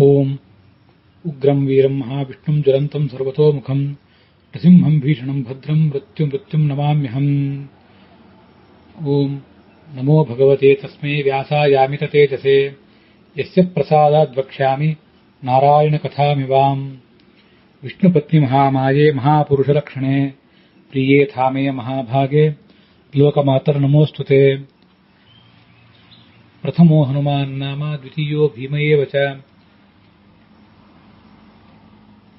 ಓಂ ಉಗ್ರಂ ವೀರಂ ಮಹಾವಿಷ್ಣುಂ ಜ್ವಲಂತಂ ಸರ್ವತೋಮುಖಂ ನೃಸಿಂಹಂ ಭೀಷಣಂ ಭದ್ರಂ ಮೃತ್ಯುಂ ನಮಾಮ್ಯಹಂ. ಓಂ ನಮೋ ಭಗವತೆ ತಸ್ಮೈ ವ್ಯಾಸಾಯಾಮಿತ ತೇಜಸೇ ಯಸ್ಯ ಪ್ರಸಾದಾದ್ ವಕ್ಷ್ಯಾಮಿ ನಾರಾಯಣ ಕಥಾಮಿವಾಂ. ವಿಷ್ಣುಪತ್ನಿ ಮಹಾಮಾಯೆ ಮಹಾಪುರುಷಲಕ್ಷಣೆ ಪ್ರಿಯೇ ಥಾಮೇಯ ಮಹಾಭಾಗೆ ಲೋಕಮಾತರ್ ನಮೋಸ್ತುತೆ. ಪ್ರಥಮೋ ಹನುಮಾನ್ ನಾಮ ದ್ವಿತೀಯೋ ಭೀಮ ಏವ ಚ.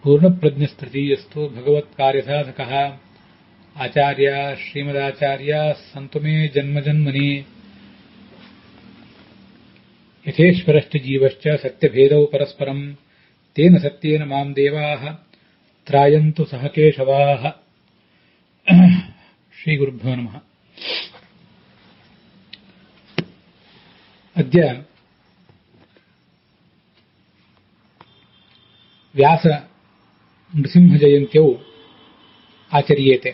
ಪೂರ್ಣಪ್ರಜ್ಞಸ್ತೃತೀಯಸ್ತು ಭಗವತ್ಕಾರ್ಯಸಾಧಕಃ ಆಚಾರ್ಯ ಶ್ರೀಮದಾಚಾರ್ಯ ಸಂತು ಮೇ ಜನ್ಮಜನ್ಮನಿ. ಯಥೇಶ್ವರಶ್ಚ ಜೀವಶ್ಚ ಸತ್ಯಭೇದೌ ಪರಸ್ಪರಂ ತೇನ ಸತ್ಯೇನ ಮಾಂ ದೇವಾಃ ತ್ರಾಯಂತು ಸಹ ಕೇಶವಾಃ. ಶ್ರೀಗುರುಭ್ಯೋ ನಮಃ. ಅದ್ಯ ವ್ಯಾಸ ನೃಸಿಂಹ ಜಯಂತ್ಯೌ ಆಚರ್ಯೇತೆ.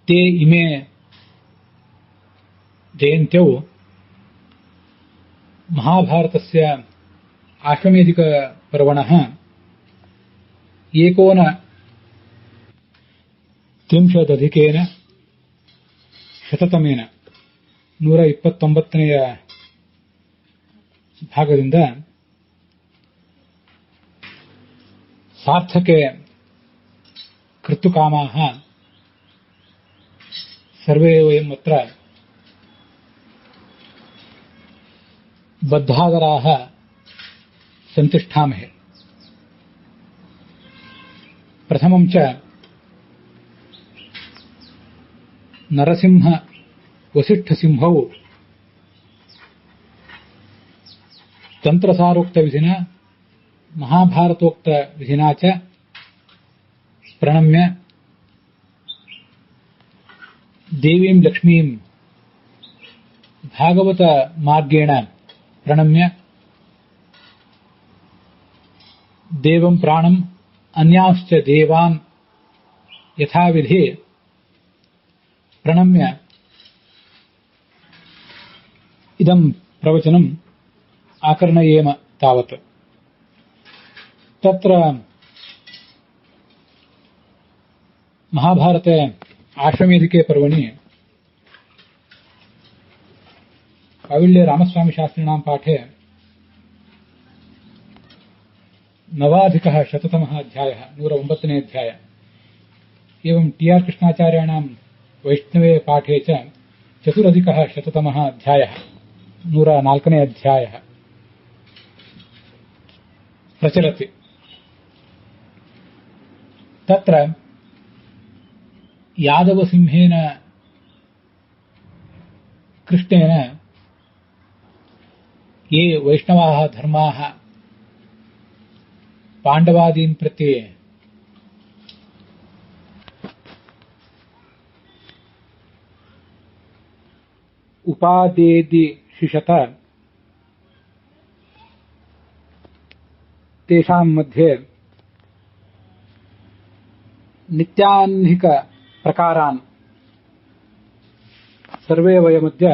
ते इमे जयन्त्यौ महाभारतस्य आश्वमेधिकपर्वणः 1930 129ನೇ ಭಾಗದಿಂದ ಸಾರ್ಥಕೆ ಕೃತುಕಾಮಾಃ ಸರ್ವೇ ವಯಂ ಅತ್ರ ಬದ್ಧಾದರಾಃ ಸಂತಿಷ್ಠಾಮಹೆ. ಪ್ರಥಮಂ ಚ ನರಸಿಂಹ ವಸಿಷ್ಠಸಿಂಹೌ ತಂತ್ರಸಾರೋಕ್ತ ವಿಧಿನ ಮಹಾಭಾರತೋಕ್ತ ವಿಧಿನಾ ಚ ಪ್ರಣಮ್ಯ ದೇವೀಂ ಲಕ್ಷ್ಮೀಂ ಭಾಗವತ ಮಾರ್ಗೇಣ ಪ್ರಣಮ್ಯ ದೇವಂ ಪ್ರಾಣಂ ಅನ್ಯಾಶ್ಚ ದೇವಾನ್ ಯಥಾವಿಧಿ ಪ್ರಣಮ್ಯ ಇದಂ ಪ್ರವಚನಂ ಆಕರ್ಣಯೇಮ ತಾವತ್. ತತ್ರ ಮಹಾಭಾರತೆ ಆಶ್ವಮೇಧಿಕೆ ಪರ್ವಣಿ काविल्य रामस्वामी शास्त्रिणां पाठे 9+100तमः अध्यायः 109ನೇ अध्याय. एवं टी.आर. कृष्णाचार्याणां वैष्णवे पाठे च 4+100तमः अध्यायः 104ನೇ अध्यायः प्रचलति. तत्र यादवसिंहेन कृष्णेन ये वैष्णवाः धर्माः पाण्डवादीन् प्रति उपादेदिशिषत तेषां मध्ये नित्याह्निक प्रकारान् सर्वे वयमद्य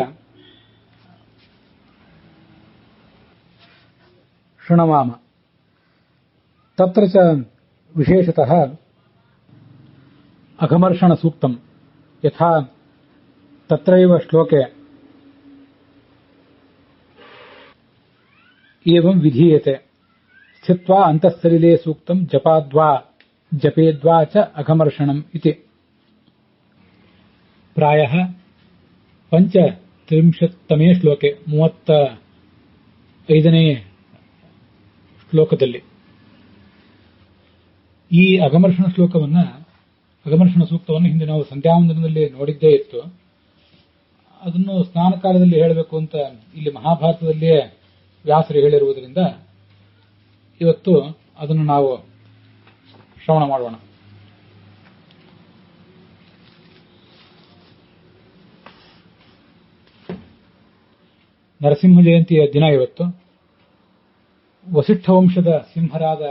शृणवाम. तत्र च विशेषतः अघमर्षणसूक्तं यथा तत्रैव श्लोके एवं विधीयते स्थित्वा अन्तःसलिले सूक्तं जपेद्वा च अघमर्षणम् इति. प्रायः 35ನೇ ಶ್ಲೋಕೆ 35ನೇ ಶ್ಲೋಕದಲ್ಲಿ ಈ ಅಘಮರ್ಷಣ ಸೂಕ್ತವನ್ನು ಹಿಂದೆ ನಾವು ಸಂಧ್ಯಾವಂದನದಲ್ಲಿ ನೋಡಿದ್ದೇ ಇತ್ತು. ಅದನ್ನು ಸ್ನಾನ ಕಾಲದಲ್ಲಿ ಹೇಳಬೇಕು ಅಂತ ಇಲ್ಲಿ ಮಹಾಭಾರತದಲ್ಲಿಯೇ ವ್ಯಾಸರು ಹೇಳಿರುವುದರಿಂದ ಇವತ್ತು ಅದನ್ನು ನಾವು ಶ್ರವಣ ಮಾಡೋಣ. ನರಸಿಂಹ ಜಯಂತಿಯ ದಿನ ಇವತ್ತು. ವಸಿಷ್ಠ ವಂಶದ ಸಿಂಹರಾದ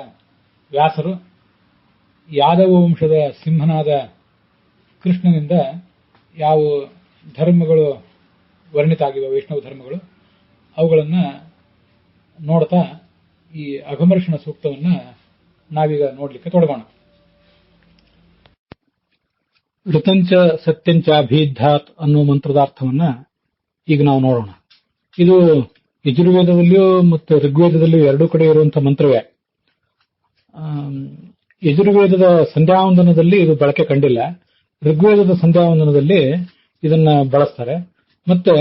ವ್ಯಾಸರು ಯಾದವ ವಂಶದ ಸಿಂಹನಾದ ಕೃಷ್ಣನಿಂದ ಯಾವ ಧರ್ಮಗಳು ವರ್ಣಿತ ಆಗಿವೆ ವೈಷ್ಣವ ಧರ್ಮಗಳು. ಅವುಗಳನ್ನ ನೋಡ್ತಾ ಈ ಅಘಮರ್ಷಣ ಸೂಕ್ತವನ್ನ ನಾವೀಗ ನೋಡ್ಲಿಕ್ಕೆ ತೊಡಗೋಣ. ಋತಂಚ ಸತ್ಯಂಚ ಅಭೀಧಾತ್ ಅನ್ನುವ ಮಂತ್ರದಾರ್ಥವನ್ನ ಈಗ ನಾವು ನೋಡೋಣ. ಇದು ಯಜುರ್ವೇದದಲ್ಲಿಯೂ ಮತ್ತು ಋಗ್ವೇದದಲ್ಲಿಯೂ ಎರಡೂ ಕಡೆ ಇರುವಂತಹ ಮಂತ್ರವೇ. ಯಜುರ್ವೇದದ ಸಂಧ್ಯಾವಂದನದಲ್ಲಿ ಇದು ಬಳಕೆ ಕಂಡಿಲ್ಲ. ಋಗ್ವೇದದ ಸಂಧ್ಯಾವಂದನದಲ್ಲಿ ಇದನ್ನ ಬಳಸ್ತಾರೆ. ಮತ್ತೆ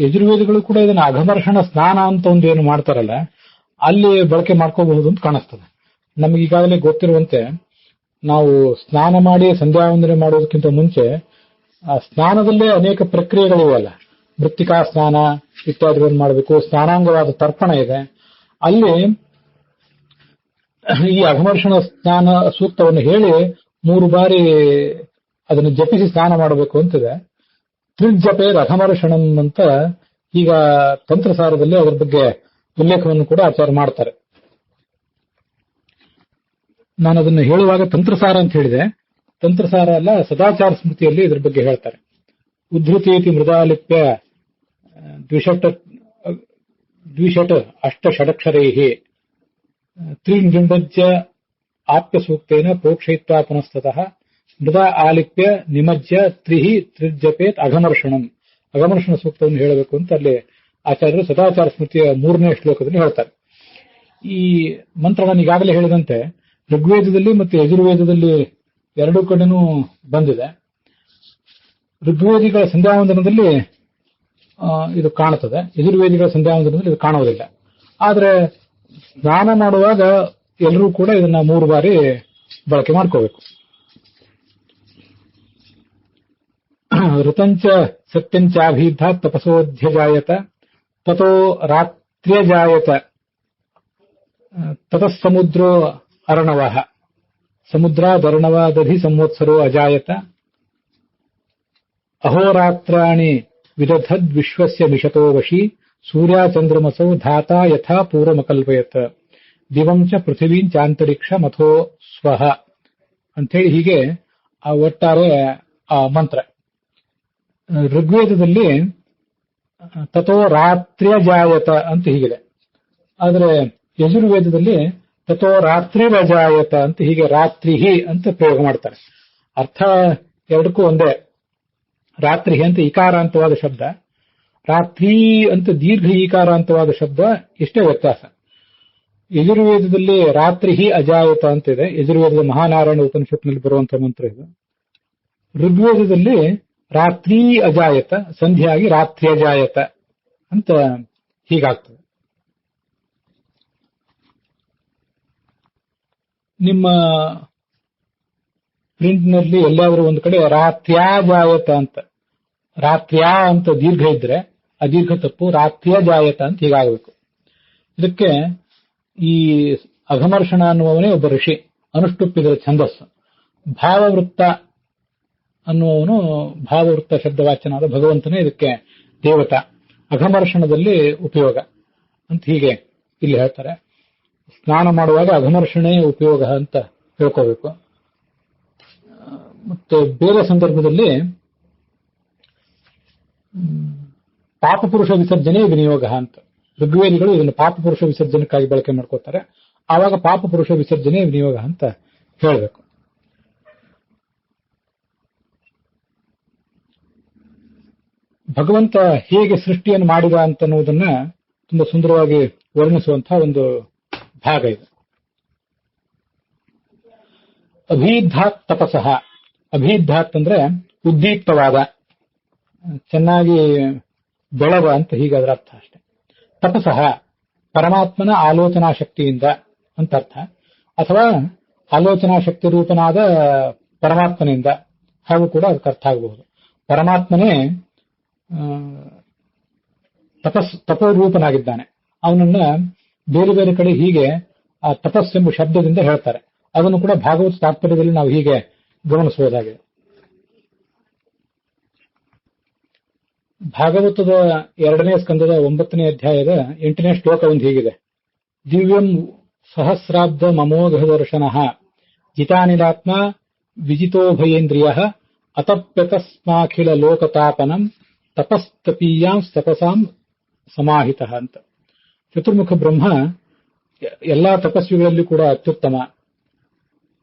ಯಜುರ್ವೇದಗಳು ಕೂಡ ಇದನ್ನ ಅಘಮರ್ಷಣ ಸ್ನಾನ ಅಂತ ಒಂದು ಏನು ಮಾಡ್ತಾರಲ್ಲ, ಅಲ್ಲಿ ಬಳಕೆ ಮಾಡ್ಕೋಬಹುದು ಅಂತ ಕಾಣಿಸ್ತದೆ. ನಮಗೆ ಈಗಾಗಲೇ ಗೊತ್ತಿರುವಂತೆ ನಾವು ಸ್ನಾನ ಮಾಡಿ ಸಂಧ್ಯಾವಂದನೆ ಮಾಡೋದಕ್ಕಿಂತ ಮುಂಚೆ ಸ್ನಾನದಲ್ಲೇ ಅನೇಕ ಪ್ರಕ್ರಿಯೆಗಳಿವೆಯಲ್ಲ, ಮೃತ್ತಿಕಾ ಸ್ನಾನ ಇತ್ಯಾದಿಗಳನ್ನು ಮಾಡಬೇಕು, ಸ್ನಾನಾಂಗವಾದ ತರ್ಪಣ ಇದೆ. ಅಲ್ಲಿ ಈ ಅಘಮರ್ಷಣ ಸ್ನಾನ ಸೂಕ್ತವನ್ನು ಹೇಳಿ 3 ಬಾರಿ ಅದನ್ನು ಜಪಿಸಿ ಸ್ನಾನ ಮಾಡಬೇಕು ಅಂತಿದೆ. ತ್ರಿಜಪೇದ್ ಅಘಮರ್ಷಣಂ ಅಂತ ಈಗ ತಂತ್ರಸಾರದಲ್ಲಿ ಅದರ ಬಗ್ಗೆ ಉಲ್ಲೇಖವನ್ನು ಕೂಡ ಆಚಾರ್ಯ ಮಾಡ್ತಾರೆ. ನಾನು ಅದನ್ನು ಹೇಳುವಾಗ ತಂತ್ರಸಾರ ಅಂತ ಹೇಳಿದೆ, ತಂತ್ರಸಾರ ಅಲ್ಲ, ಸದಾಚಾರ ಸ್ಮೃತಿಯಲ್ಲಿ ಇದ್ರ ಬಗ್ಗೆ ಹೇಳ್ತಾರೆ. ಉದ್ಧೃತೀತಿ ಮೃದಾಲಿಪ್ಯ ದ್ವಿಷಟ್ ಅಷ್ಟಷಡಕ್ಷರೈಹಿ ತ್ರಿನಿಂಬಜ್ಯ ಆಪ್ಯ ಸೂಕ್ತೇನ ಪ್ರೋಕ್ಷಯಿತ್ವಾ ಪುನಸ್ತತಃ ಮೃದ ಆಲಿಪ್ಯ ನಿಮಜ್ಯ ತ್ರಿಜಪೇತ್ ಅಘಮರ್ಷಣಂ. ಅಘಮರ್ಷಣ ಸೂಕ್ತವನ್ನು ಹೇಳಬೇಕು ಅಂತ ಅಲ್ಲಿ ಆಚಾರ್ಯರು ಸದಾಚಾರ ಸ್ಮೃತಿಯ 3ನೇ ಶ್ಲೋಕದಲ್ಲಿ ಹೇಳ್ತಾರೆ. ಈ ಮಂತ್ರ ನಾನು ಈಗಾಗಲೇ ಹೇಳಿದಂತೆ ಋಗ್ವೇದದಲ್ಲಿ ಮತ್ತು ಯಜುರ್ವೇದದಲ್ಲಿ ಎರಡೂ ಕಡೆನೂ ಬಂದಿದೆ. ಋಗ್ವೇದಿಗಳ ಸಂಧ್ಯಾವಂದನದಲ್ಲಿ ಇದು ಕಾಣುತ್ತದೆ, ಯಜುರ್ವೇದಿಗಳ ಸಂಧ್ಯಾವಂದನದಲ್ಲಿ ಇದು ಕಾಣುವುದಿಲ್ಲ. ಆದರೆ ಸ್ನಾನ ಮಾಡುವಾಗ ಎಲ್ಲರೂ ಕೂಡ ಇದನ್ನ 3 ಬಾರಿ ಬಳಕೆ ಮಾಡ್ಕೋಬೇಕು. ಋತಂಚ ಸತ್ಯಂಚಾಭೀಧ ತಪಸೋಧ್ಯಜಾಯತ ತಥೋ ರಾತ್ರ್ಯಜಾಯತ ತತಃಸಮುದ್ರೋ ಅರ್ಣವಃ ಸಮುದ್ರಾದರ್ಣವಾದಧಿ ಸಂವತ್ಸರೋ ಅಜಾಯತ ಅಹೋರಾತ್ರಾಣಿ ವಿದಧದ್ ವಿಶ್ವಸ್ಯ ನಿಶತೋ ವಶಿ ಸೂರ್ಯಾಚಂದ್ರಮಸೌ ಧಾತಾ ಯಥಾ ಪೂರ್ವಮಕಲ್ಪಯತ್ ದಿವಂ ಚ ಪೃಥಿವೀಂ ಚಾಂತರಿಕ್ಷ ಮಥೋ ಸ್ವಹ ಅಂಥೇಳಿ ಹೀಗೆ ಆ ಒಟ್ಟಾರೆ ಆ ಮಂತ್ರ. ಋಗ್ವೇದದಲ್ಲಿ ತಥೋ ರಾತ್ರ್ಯಜಾಯತ ಅಂತ ಹೀಗಿದೆ. ಆದರೆ ಯಜುರ್ವೇದದಲ್ಲಿ ತಥೋ ರಾತ್ರಿರಜಾಯತ ಅಂತ ಹೀಗೆ ರಾತ್ರಿಹಿ ಅಂತ ಪ್ರಯೋಗ ಮಾಡ್ತಾರೆ. ಅರ್ಥ ಎರಡಕ್ಕೂ ಒಂದೇ. ರಾತ್ರಿ ಅಂತ ಇಕಾರಾಂತವಾದ ಶಬ್ದ, ರಾತ್ರಿ ಅಂತ ದೀರ್ಘ ಈಕಾರಾಂತವಾದ ಶಬ್ದ, ಇಷ್ಟೇ ವ್ಯತ್ಯಾಸ. ಯಜುರ್ವೇದದಲ್ಲಿ ರಾತ್ರಿಹಿ ಅಜಾಯತ ಅಂತಿದೆ, ಯಜುರ್ವೇದದ ಮಹಾನಾರಾಯಣ ಉಪನಿಷತ್ನಲ್ಲಿ ಬರುವಂತಹ ಮಂತ್ರ ಇದು. ಋಗ್ವೇದದಲ್ಲಿ ರಾತ್ರಿ ಅಜಾಯತ ಸಂಧಿಯಾಗಿ ರಾತ್ರ್ಯಜಾಯತ ಅಂತ ಹೀಗಾಗ್ತದೆ. ನಿಮ್ಮ ಪ್ರಿಂಟ್ನಲ್ಲಿ ಎಲ್ಲಾದರೂ ಒಂದು ಕಡೆ ರಾತ್ರ್ಯಾಜಾಯತ ಅಂತ, ರಾತ್ರ್ಯಾ ಅಂತ ದೀರ್ಘ ಇದ್ರೆ ಆ ದೀರ್ಘ ತಪ್ಪು, ರಾತ್ರ್ಯಜಾಯತ ಅಂತ ಹೀಗಾಗಬೇಕು. ಇದಕ್ಕೆ ಈ ಅಘಮರ್ಷಣ ಅನ್ನುವವನೇ ಒಬ್ಬ ಋಷಿ, ಅನುಷ್ಠುಪ್ಪಿದರ ಛಂದಸ್ಸು. ಭಾವವೃತ್ತ ಅನ್ನುವವನು ಭಾವವೃತ್ತ ಶಬ್ದವಾಚ್ಯನಾದ ಭಗವಂತನೇ ಇದಕ್ಕೆ ದೇವತಾ. ಅಘಮರ್ಷಣದಲ್ಲಿ ಉಪಯೋಗ ಅಂತ ಹೀಗೆ ಇಲ್ಲಿ ಹೇಳ್ತಾರೆ. ಸ್ನಾನ ಮಾಡುವಾಗ ಅಘಮರ್ಷಣೆ ಉಪಯೋಗ ಅಂತ ಹೇಳ್ಕೋಬೇಕು. ಮತ್ತೆ ಬೇರೆ ಸಂದರ್ಭದಲ್ಲಿ ಪಾಪಪುರುಷ ವಿಸರ್ಜನೆ ವಿನಿಯೋಗ ಅಂತ, ಋಗ್ವೇದಿಗಳು ಇದನ್ನು ಪಾಪಪುರುಷ ವಿಸರ್ಜನಕ್ಕಾಗಿ ಬಳಕೆ ಮಾಡ್ಕೋತಾರೆ. ಆವಾಗ ಪಾಪಪುರುಷ ವಿಸರ್ಜನೆ ವಿನಿಯೋಗ ಅಂತ ಹೇಳಬೇಕು. ಭಗವಂತ ಹೇಗೆ ಸೃಷ್ಟಿಯನ್ನು ಮಾಡಿದ ಅಂತನ್ನುವುದನ್ನ ತುಂಬಾ ಸುಂದರವಾಗಿ ವರ್ಣಿಸುವಂತಹ ಒಂದು ಭಾಗ ಇದು. ಅಭೀಧಾತ್ ತಪಸಃ. ಅಭೀಧಾತ್ ಅಂದ್ರೆ ಉದ್ದೀಪ್ತವಾದ, ಚೆನ್ನಾಗಿ ಬೆಳವ ಅಂತ ಹೀಗೆ ಅದರ ಅರ್ಥ ಅಷ್ಟೆ. ತಪಸಃ ಪರಮಾತ್ಮನ ಆಲೋಚನಾ ಶಕ್ತಿಯಿಂದ ಅಂತ ಅರ್ಥ, ಅಥವಾ ಆಲೋಚನಾ ಶಕ್ತಿ ರೂಪನಾದ ಪರಮಾತ್ಮನಿಂದ ಹಾಗೂ ಕೂಡ ಅದಕ್ಕೆ ಅರ್ಥ ಆಗಬಹುದು. ಪರಮಾತ್ಮನೇ ತಪೋರೂಪನಾಗಿದ್ದಾನೆ. ಅವನನ್ನ ಬೇರೆ ಬೇರೆ ಕಡೆ ಹೀಗೆ ಆ ತಪಸ್ಸೆಂಬ ಶಬ್ದದಿಂದ ಹೇಳ್ತಾರೆ. ಅದನ್ನು ಕೂಡ ಭಾಗವತ ತಾತ್ಪರ್ಯದಲ್ಲಿ ನಾವು ಹೀಗೆ ಗಮನಿಸಬಹುದಾಗಿದೆ. ಭಾಗವತದ 2ನೇ ಸ್ಕಂದದ 9ನೇ ಅಧ್ಯಾಯದ 8ನೇ ಶ್ಲೋಕ ಒಂದು ಹೀಗಿದೆ. ದಿವ್ಯಂ ಸಹಸ್ರಾಬ್ದ ಮಮೋಘ ದರ್ಶನಃ ಜಿತಾನಿಲಾತ್ಮ ವಿಜಿತೋಭಯೇಂದ್ರಿಯ ಅತಪ್ಯತಸ್ಮಾಖಿಲ ಲೋಕತಾಪನಂ ತಪಸ್ತಪೀಯಾಂ ತಪಸಾಂ ಸಮಾಹಿತ ಅಂತ. ಚತುರ್ಮುಖ ಬ್ರಹ್ಮ ಎಲ್ಲಾ ತಪಸ್ವಿಗಳಲ್ಲಿ ಕೂಡ ಅತ್ಯುತ್ತಮ.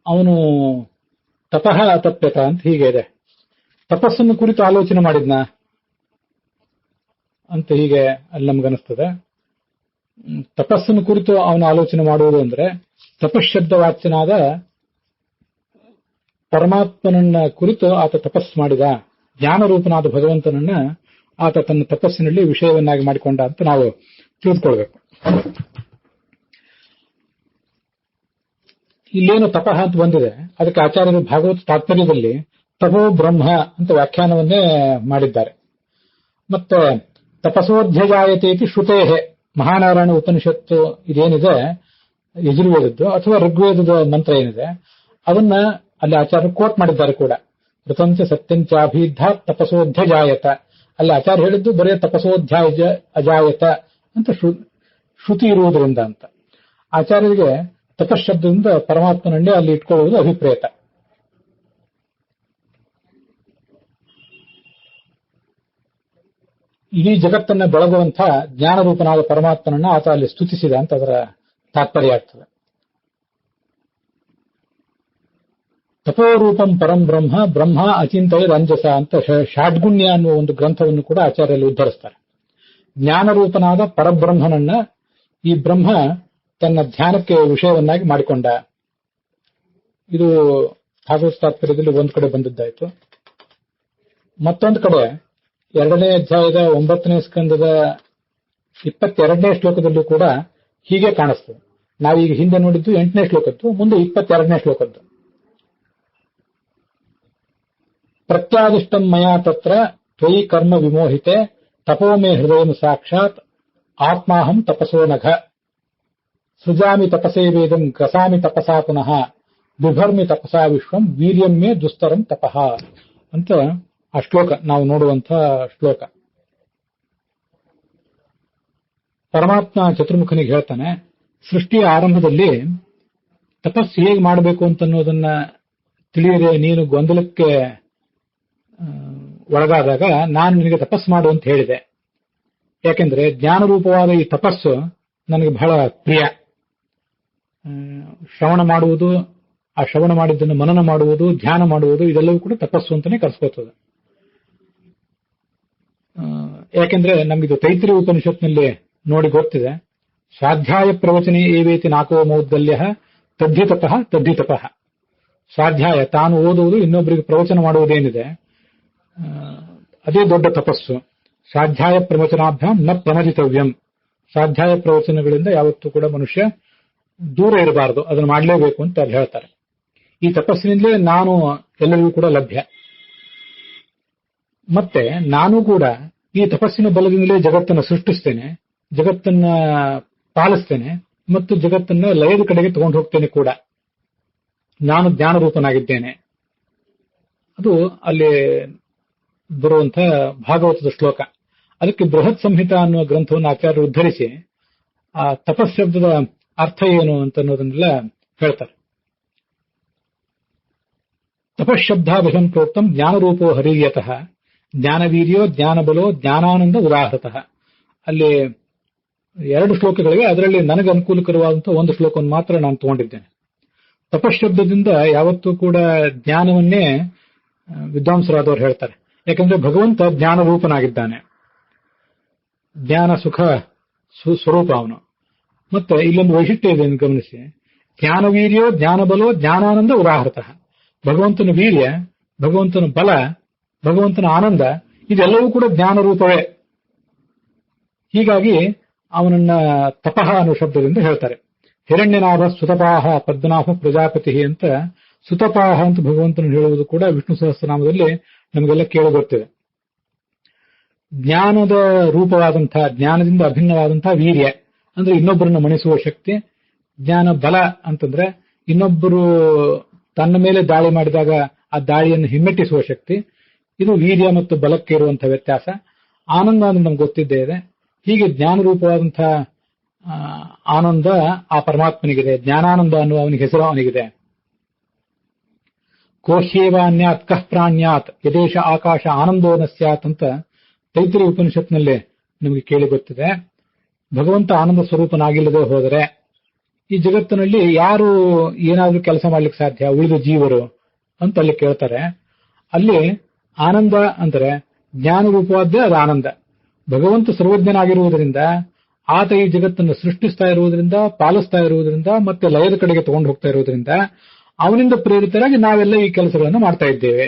ಅವನು ತಪಃ ಅತಪ್ಯತ ಅಂತ ಹೀಗೆ ಇದೆ. ತಪಸ್ಸನ್ನು ಕುರಿತು ಆಲೋಚನೆ ಮಾಡಿದ್ನ ಅಂತ ಹೀಗೆ ಅಲ್ಲಿ ನಮ್ಗನಿಸ್ತದೆ. ತಪಸ್ಸನ್ನು ಕುರಿತು ಅವನು ಆಲೋಚನೆ ಮಾಡುವುದು ಅಂದ್ರೆ ತಪಶ್ಶಬ್ದ ವಾಚ್ಯನಾದ ಪರಮಾತ್ಮನನ್ನ ಕುರಿತು ಆತ ತಪಸ್ಸು ಮಾಡಿದ, ಜ್ಞಾನರೂಪನಾದ ಭಗವಂತನನ್ನ ಆತ ತನ್ನ ತಪಸ್ಸಿನಲ್ಲಿ ವಿಷಯವನ್ನಾಗಿ ಮಾಡಿಕೊಂಡ ಅಂತ ನಾವು ತಿಳಿದುಕೊಳ್ಬೇಕು. ಇಲ್ಲೇನು ತಪಃ ಅಂತ ಬಂದಿದೆ, ಅದಕ್ಕೆ ಆಚಾರ್ಯರು ಭಾಗವತ ತಾತ್ಪರ್ಯದಲ್ಲಿ ತಪೋ ಬ್ರಹ್ಮ ಅಂತ ವ್ಯಾಖ್ಯಾನವನ್ನೇ ಮಾಡಿದ್ದಾರೆ. ಮತ್ತೆ ತಪಸೋಧ್ಯಜಾಯತೆ ಇತಿ ಶ್ರುತೇಹೆ, ಮಹಾನಾರಾಯಣ ಉಪನಿಷತ್ತು ಇದೇನಿದೆ ಯಜುರ್ವೇದದ್ದು ಅಥವಾ ಋಗ್ವೇದದ ಮಂತ್ರ ಏನಿದೆ ಅದನ್ನ ಅಲ್ಲಿ ಆಚಾರ್ಯರು ಕೋಟ್ ಮಾಡಿದ್ದಾರೆ ಕೂಡ. ಋತಂಚ ಸತ್ಯಂಚಾಭಿದ್ಧ ತಪಸೋಧ್ಯಜಾಯತ, ಅಲ್ಲಿ ಆಚಾರ್ಯ ಹೇಳಿದ್ದು ಬರೀ ತಪಸೋಧ್ಯಾಯ ಅಜಾಯತ ಅಂತ ಶ್ರುತಿ ಇರುವುದರಿಂದ ಅಂತ. ಆಚಾರ್ಯರಿಗೆ ತಪಶಬ್ದದಿಂದ ಪರಮಾತ್ಮನನ್ನೇ ಅಲ್ಲಿ ಇಟ್ಕೊಳ್ಳುವುದು ಅಭಿಪ್ರೇತ. ಇಡೀ ಜಗತ್ತನ್ನ ಬೆಳಗುವಂಥ ಜ್ಞಾನರೂಪನಾದ ಪರಮಾತ್ಮನನ್ನ ಆತ ಅಲ್ಲಿ ಸ್ತುತಿಸಿದ ಅಂತ ಅದರ ತಾತ್ಪರ್ಯ ಆಗ್ತದೆ. ತಪೋರೂಪಂ ಪರಂ ಬ್ರಹ್ಮ ಬ್ರಹ್ಮ ಅಚಿಂತಯ ರಂಜಸ ಅಂತ ಷಾಡ್ಗುಣ್ಯ ಅನ್ನುವ ಒಂದು ಗ್ರಂಥವನ್ನು ಕೂಡ ಆಚಾರ್ಯರಲ್ಲಿ ಉದ್ಧರಿಸ್ತಾರೆ. ಜ್ಞಾನರೂಪನಾದ ಪರಬ್ರಹ್ಮನನ್ನ ಈ ಬ್ರಹ್ಮ ತನ್ನ ಧ್ಯಾನಕ್ಕೆ ವಿಷಯವನ್ನಾಗಿ ಮಾಡಿಕೊಂಡ. ಇದು ಭಾಗವತ ತಾತ್ಪರ್ಯದಲ್ಲಿ ಒಂದು ಕಡೆ ಬಂದಿದ್ದಾಯಿತು. ಮತ್ತೊಂದು ಕಡೆ 2ನೇ ಅಧ್ಯಾಯದ 9ನೇ ಸ್ಕಂದದ 22ನೇ ಶ್ಲೋಕದಲ್ಲೂ ಕೂಡ ಹೀಗೆ ಕಾಣಿಸ್ತದೆ. ನಾವೀಗ ಹಿಂದೆ ನೋಡಿದ್ದು 8ನೇ ಶ್ಲೋಕದ್ದು, ಮುಂದೆ 22ನೇ ಶ್ಲೋಕದ್ದು. ಪ್ರತ್ಯಾದಿಷ್ಟಂ ಮಯಾ ತತ್ರ ತ್ವಯಿ ಕರ್ಮ ವಿಮೋಹಿತೆ ತಪೋಮೇ ಹೃದಯಂ ಸಾಕ್ಷಾತ್ ಆತ್ಮಾಹಂ ತಪಸೋ ನಘ ಸೃಜಾಮಿ ತಪಸೇ ವೇದಂ ಗ್ರಸಾಮಿ ತಪಸಾ ಪುನಃ ಬಿಭರ್ಮಿ ತಪಸಾ ವಿಶ್ವಂ ವೀರ್ಯಂ ಮೇ ದುಸ್ತರಂ ತಪಃ ಅಂತ ಆ ಶ್ಲೋಕ ನಾವು ನೋಡುವಂಥ ಶ್ಲೋಕ. ಪರಮಾತ್ಮ ಚತುರ್ಮುಖನಿಗೆ ಹೇಳ್ತಾನೆ, ಸೃಷ್ಟಿಯ ಆರಂಭದಲ್ಲಿ ತಪಸ್ಸು ಹೇಗೆ ಮಾಡಬೇಕು ಅಂತನ್ನೋದನ್ನ ತಿಳಿಯದೆ ನೀನು ಗೊಂದಲಕ್ಕೆ ಒಳಗಾದಾಗ ನಾನು ನಿನಗೆ ತಪಸ್ಸು ಮಾಡು ಅಂತ ಹೇಳಿದೆ. ಯಾಕೆಂದ್ರೆ ಜ್ಞಾನರೂಪವಾದ ಈ ತಪಸ್ಸು ನನಗೆ ಬಹಳ ಪ್ರಿಯ. ಶ್ರವಣ ಮಾಡುವುದು, ಆ ಶ್ರವಣ ಮಾಡಿದ್ದನ್ನು ಮನನ ಮಾಡುವುದು, ಧ್ಯಾನ ಮಾಡುವುದು, ಇದೆಲ್ಲವೂ ಕೂಡ ತಪಸ್ಸು ಅಂತಾನೆ ಕರೆಸ್ಕೋತದೆ. ಯಾಕೆಂದ್ರೆ ನಮಗಿದು ತೈತ್ರಿಯ ಉಪನಿಷತ್ನಲ್ಲಿ ನೋಡಿ ಗೊತ್ತಿದೆ. ಸ್ವಾಧ್ಯಾಯ ಪ್ರವಚನೆ ಏವೇತಿ ನಾಕೋ ಮೌದ್ಗಲ್ಯ ತದ್ಧಿತಪಃ ತದ್ಧಿತಪಃ. ಸ್ವಾಧ್ಯಾಯ ತಾನು ಓದುವುದು, ಇನ್ನೊಬ್ಬರಿಗೆ ಪ್ರವಚನ ಮಾಡುವುದೇನಿದೆ ಅದೇ ದೊಡ್ಡ ತಪಸ್ಸು. ಸ್ವಾಧ್ಯಾಯ ಪ್ರವಚನಾಭ್ಯಾಂ ನ ಪ್ರಮದಿತವ್ಯಂ. ಸ್ವಾಧ್ಯಾಯ ಪ್ರವಚನಗಳಿಂದ ಯಾವತ್ತೂ ಕೂಡ ಮನುಷ್ಯ ದೂರ ಇರಬಾರದು, ಅದನ್ನು ಮಾಡಲೇಬೇಕು ಅಂತ ಅಲ್ಲಿ ಹೇಳ್ತಾರೆ. ಈ ತಪಸ್ಸಿನಿಂದಲೇ ನಾನು ಎಲ್ಲರಿಗೂ ಕೂಡ ಲಭ್ಯ. ಮತ್ತೆ ನಾನು ಕೂಡ ಈ ತಪಸ್ಸಿನ ಬಲದಿಂದಲೇ ಜಗತ್ತನ್ನು ಸೃಷ್ಟಿಸ್ತೇನೆ, ಜಗತ್ತನ್ನ ಪಾಲಿಸ್ತೇನೆ ಮತ್ತು ಜಗತ್ತನ್ನ ಲಯದ ಕಡೆಗೆ ತಗೊಂಡು ಹೋಗ್ತೇನೆ ಕೂಡ. ನಾನು ಜ್ಞಾನರೂಪನಾಗಿದ್ದೇನೆ. ಅದು ಅಲ್ಲಿ ಬರುವಂಥ ಭಾಗವತದ ಶ್ಲೋಕ. ಅದಕ್ಕೆ ಬೃಹತ್ ಸಂಹಿತ ಅನ್ನುವ ಗ್ರಂಥವನ್ನು ಆಚಾರ್ಯರು ಉದ್ಧರಿಸಿ ಆ ತಪಸ್ಶಬ್ದದ ಅರ್ಥ ಏನು ಅಂತ ಅನ್ನೋದನ್ನೆಲ್ಲ ಹೇಳ್ತಾರೆ. ತಪಶಬ್ದಾಭಿಷಂ ಪ್ರೋಕ್ತಂ ಜ್ಞಾನರೂಪೋ ಹರಿಯತಃ ಜ್ಞಾನವೀರ್ಯೋ ಜ್ಞಾನಬಲೋ ಜ್ಞಾನಾನಂದ ಉದಾಹೃತಃ. ಅಲ್ಲಿ 2 ಶ್ಲೋಕಗಳಿವೆ. ಅದರಲ್ಲಿ ನನಗೆ ಅನುಕೂಲಕರವಾದಂತಹ ಒಂದು ಶ್ಲೋಕವನ್ನು ಮಾತ್ರ ನಾನು ತಗೊಂಡಿದ್ದೇನೆ. ತಪಶಬ್ದದಿಂದ ಯಾವತ್ತೂ ಕೂಡ ಜ್ಞಾನವನ್ನೇ ವಿದ್ವಾಂಸರಾದವರು ಹೇಳ್ತಾರೆ. ಯಾಕಂದ್ರೆ ಭಗವಂತ ಜ್ಞಾನರೂಪನಾಗಿದ್ದಾನೆ, ಜ್ಞಾನ ಸುಖ ಸ್ವರೂಪ ಅವನು. ಮತ್ತೆ ಇಲ್ಲೊಂದು ವೈಶಿಷ್ಟ್ಯ ಇದೆ ಗಮನಿಸಿ. ಜ್ಞಾನವೀರ್ಯೋ ಜ್ಞಾನಬಲೋ ಜ್ಞಾನಾನಂದ ಉದಾಹೃತಃ. ಭಗವಂತನ ವೀರ್ಯ, ಭಗವಂತನ ಬಲ, ಭಗವಂತನ ಆನಂದ ಇದೆಲ್ಲವೂ ಕೂಡ ಜ್ಞಾನರೂಪವೇ. ಹೀಗಾಗಿ ಅವನನ್ನ ತಪಃ ಅನ್ನೋ ಶಬ್ದದಿಂದ ಹೇಳ್ತಾರೆ. ಹಿರಣ್ಯನಾಭ ಸುತಪಾಹ ಪದ್ಮನಾಭ ಪ್ರಜಾಪತಿ ಅಂತ ಸುತಪಾಹ ಅಂತ ಭಗವಂತನ ಹೇಳುವುದು ಕೂಡ ವಿಷ್ಣು ಸಹಸ್ರನಾಮದಲ್ಲಿ ನಮಗೆಲ್ಲ ಕೇಳಿ ಗೊತ್ತಿದೆ. ಜ್ಞಾನದ ರೂಪವಾದಂತಹ, ಜ್ಞಾನದಿಂದ ಅಭಿನ್ನವಾದಂತಹ ವೀರ್ಯ ಅಂದ್ರೆ ಇನ್ನೊಬ್ಬರನ್ನು ಮಣಿಸುವ ಶಕ್ತಿ. ಜ್ಞಾನ ಬಲ ಅಂತಂದ್ರೆ ಇನ್ನೊಬ್ಬರು ತನ್ನ ಮೇಲೆ ದಾಳಿ ಮಾಡಿದಾಗ ಆ ದಾಳಿಯನ್ನು ಹಿಮ್ಮೆಟ್ಟಿಸುವ ಶಕ್ತಿ. ಇದು ವೀರ್ಯ ಮತ್ತು ಬಲಕ್ಕೆ ಇರುವಂತಹ ವ್ಯತ್ಯಾಸ. ಆನಂದ ಅಂದ್ರೆ ನಮ್ಗೆ ಗೊತ್ತಿದ್ದೇ ಇದೆ. ಹೀಗೆ ಜ್ಞಾನರೂಪವಾದಂತಹ ಆನಂದ ಆ ಪರಮಾತ್ಮನಿಗಿದೆ. ಜ್ಞಾನಾನಂದ ಅನ್ನುವ ಅವನಿಗೆ ಹೆಸರು ಅವನಿಗಿದೆ. ಕೋಹ್ಯೇವಾನ್ಯಾತ್ ಕಃ ಪ್ರಾಣ್ಯಾತ್ ಯದೇಶ ಆಕಾಶ ಆನಂದೋ ನ ಸ್ಯಾತ್ ಅಂತ ತೈತ್ರಿಯ ಉಪನಿಷತ್ನಲ್ಲಿ ನಮಗೆ ಕೇಳಿ ಗೊತ್ತಿದೆ. ಭಗವಂತ ಆನಂದ ಸ್ವರೂಪನಾಗಿಲ್ಲದೆ ಹೋದರೆ ಈ ಜಗತ್ತಿನಲ್ಲಿ ಯಾರು ಏನಾದ್ರೂ ಕೆಲಸ ಮಾಡ್ಲಿಕ್ಕೆ ಸಾಧ್ಯ, ಉಳಿದ ಜೀವರು ಅಂತ ಅಲ್ಲಿ ಕೇಳ್ತಾರೆ. ಅಲ್ಲಿ ಆನಂದ ಅಂದ್ರೆ ಜ್ಞಾನ ರೂಪವಾದ್ದೇ ಅದು ಆನಂದ. ಭಗವಂತ ಸರ್ವಜ್ಞನಾಗಿರುವುದರಿಂದ ಆತ ಈ ಜಗತ್ತನ್ನು ಸೃಷ್ಟಿಸ್ತಾ ಇರುವುದರಿಂದ, ಪಾಲಿಸ್ತಾ ಇರುವುದರಿಂದ, ಮತ್ತೆ ಲಯದ ಕಡೆಗೆ ತಗೊಂಡು ಹೋಗ್ತಾ ಇರುವುದರಿಂದ ಅವನಿಂದ ಪ್ರೇರಿತರಾಗಿ ನಾವೆಲ್ಲ ಈ ಕೆಲಸಗಳನ್ನು ಮಾಡ್ತಾ ಇದ್ದೇವೆ.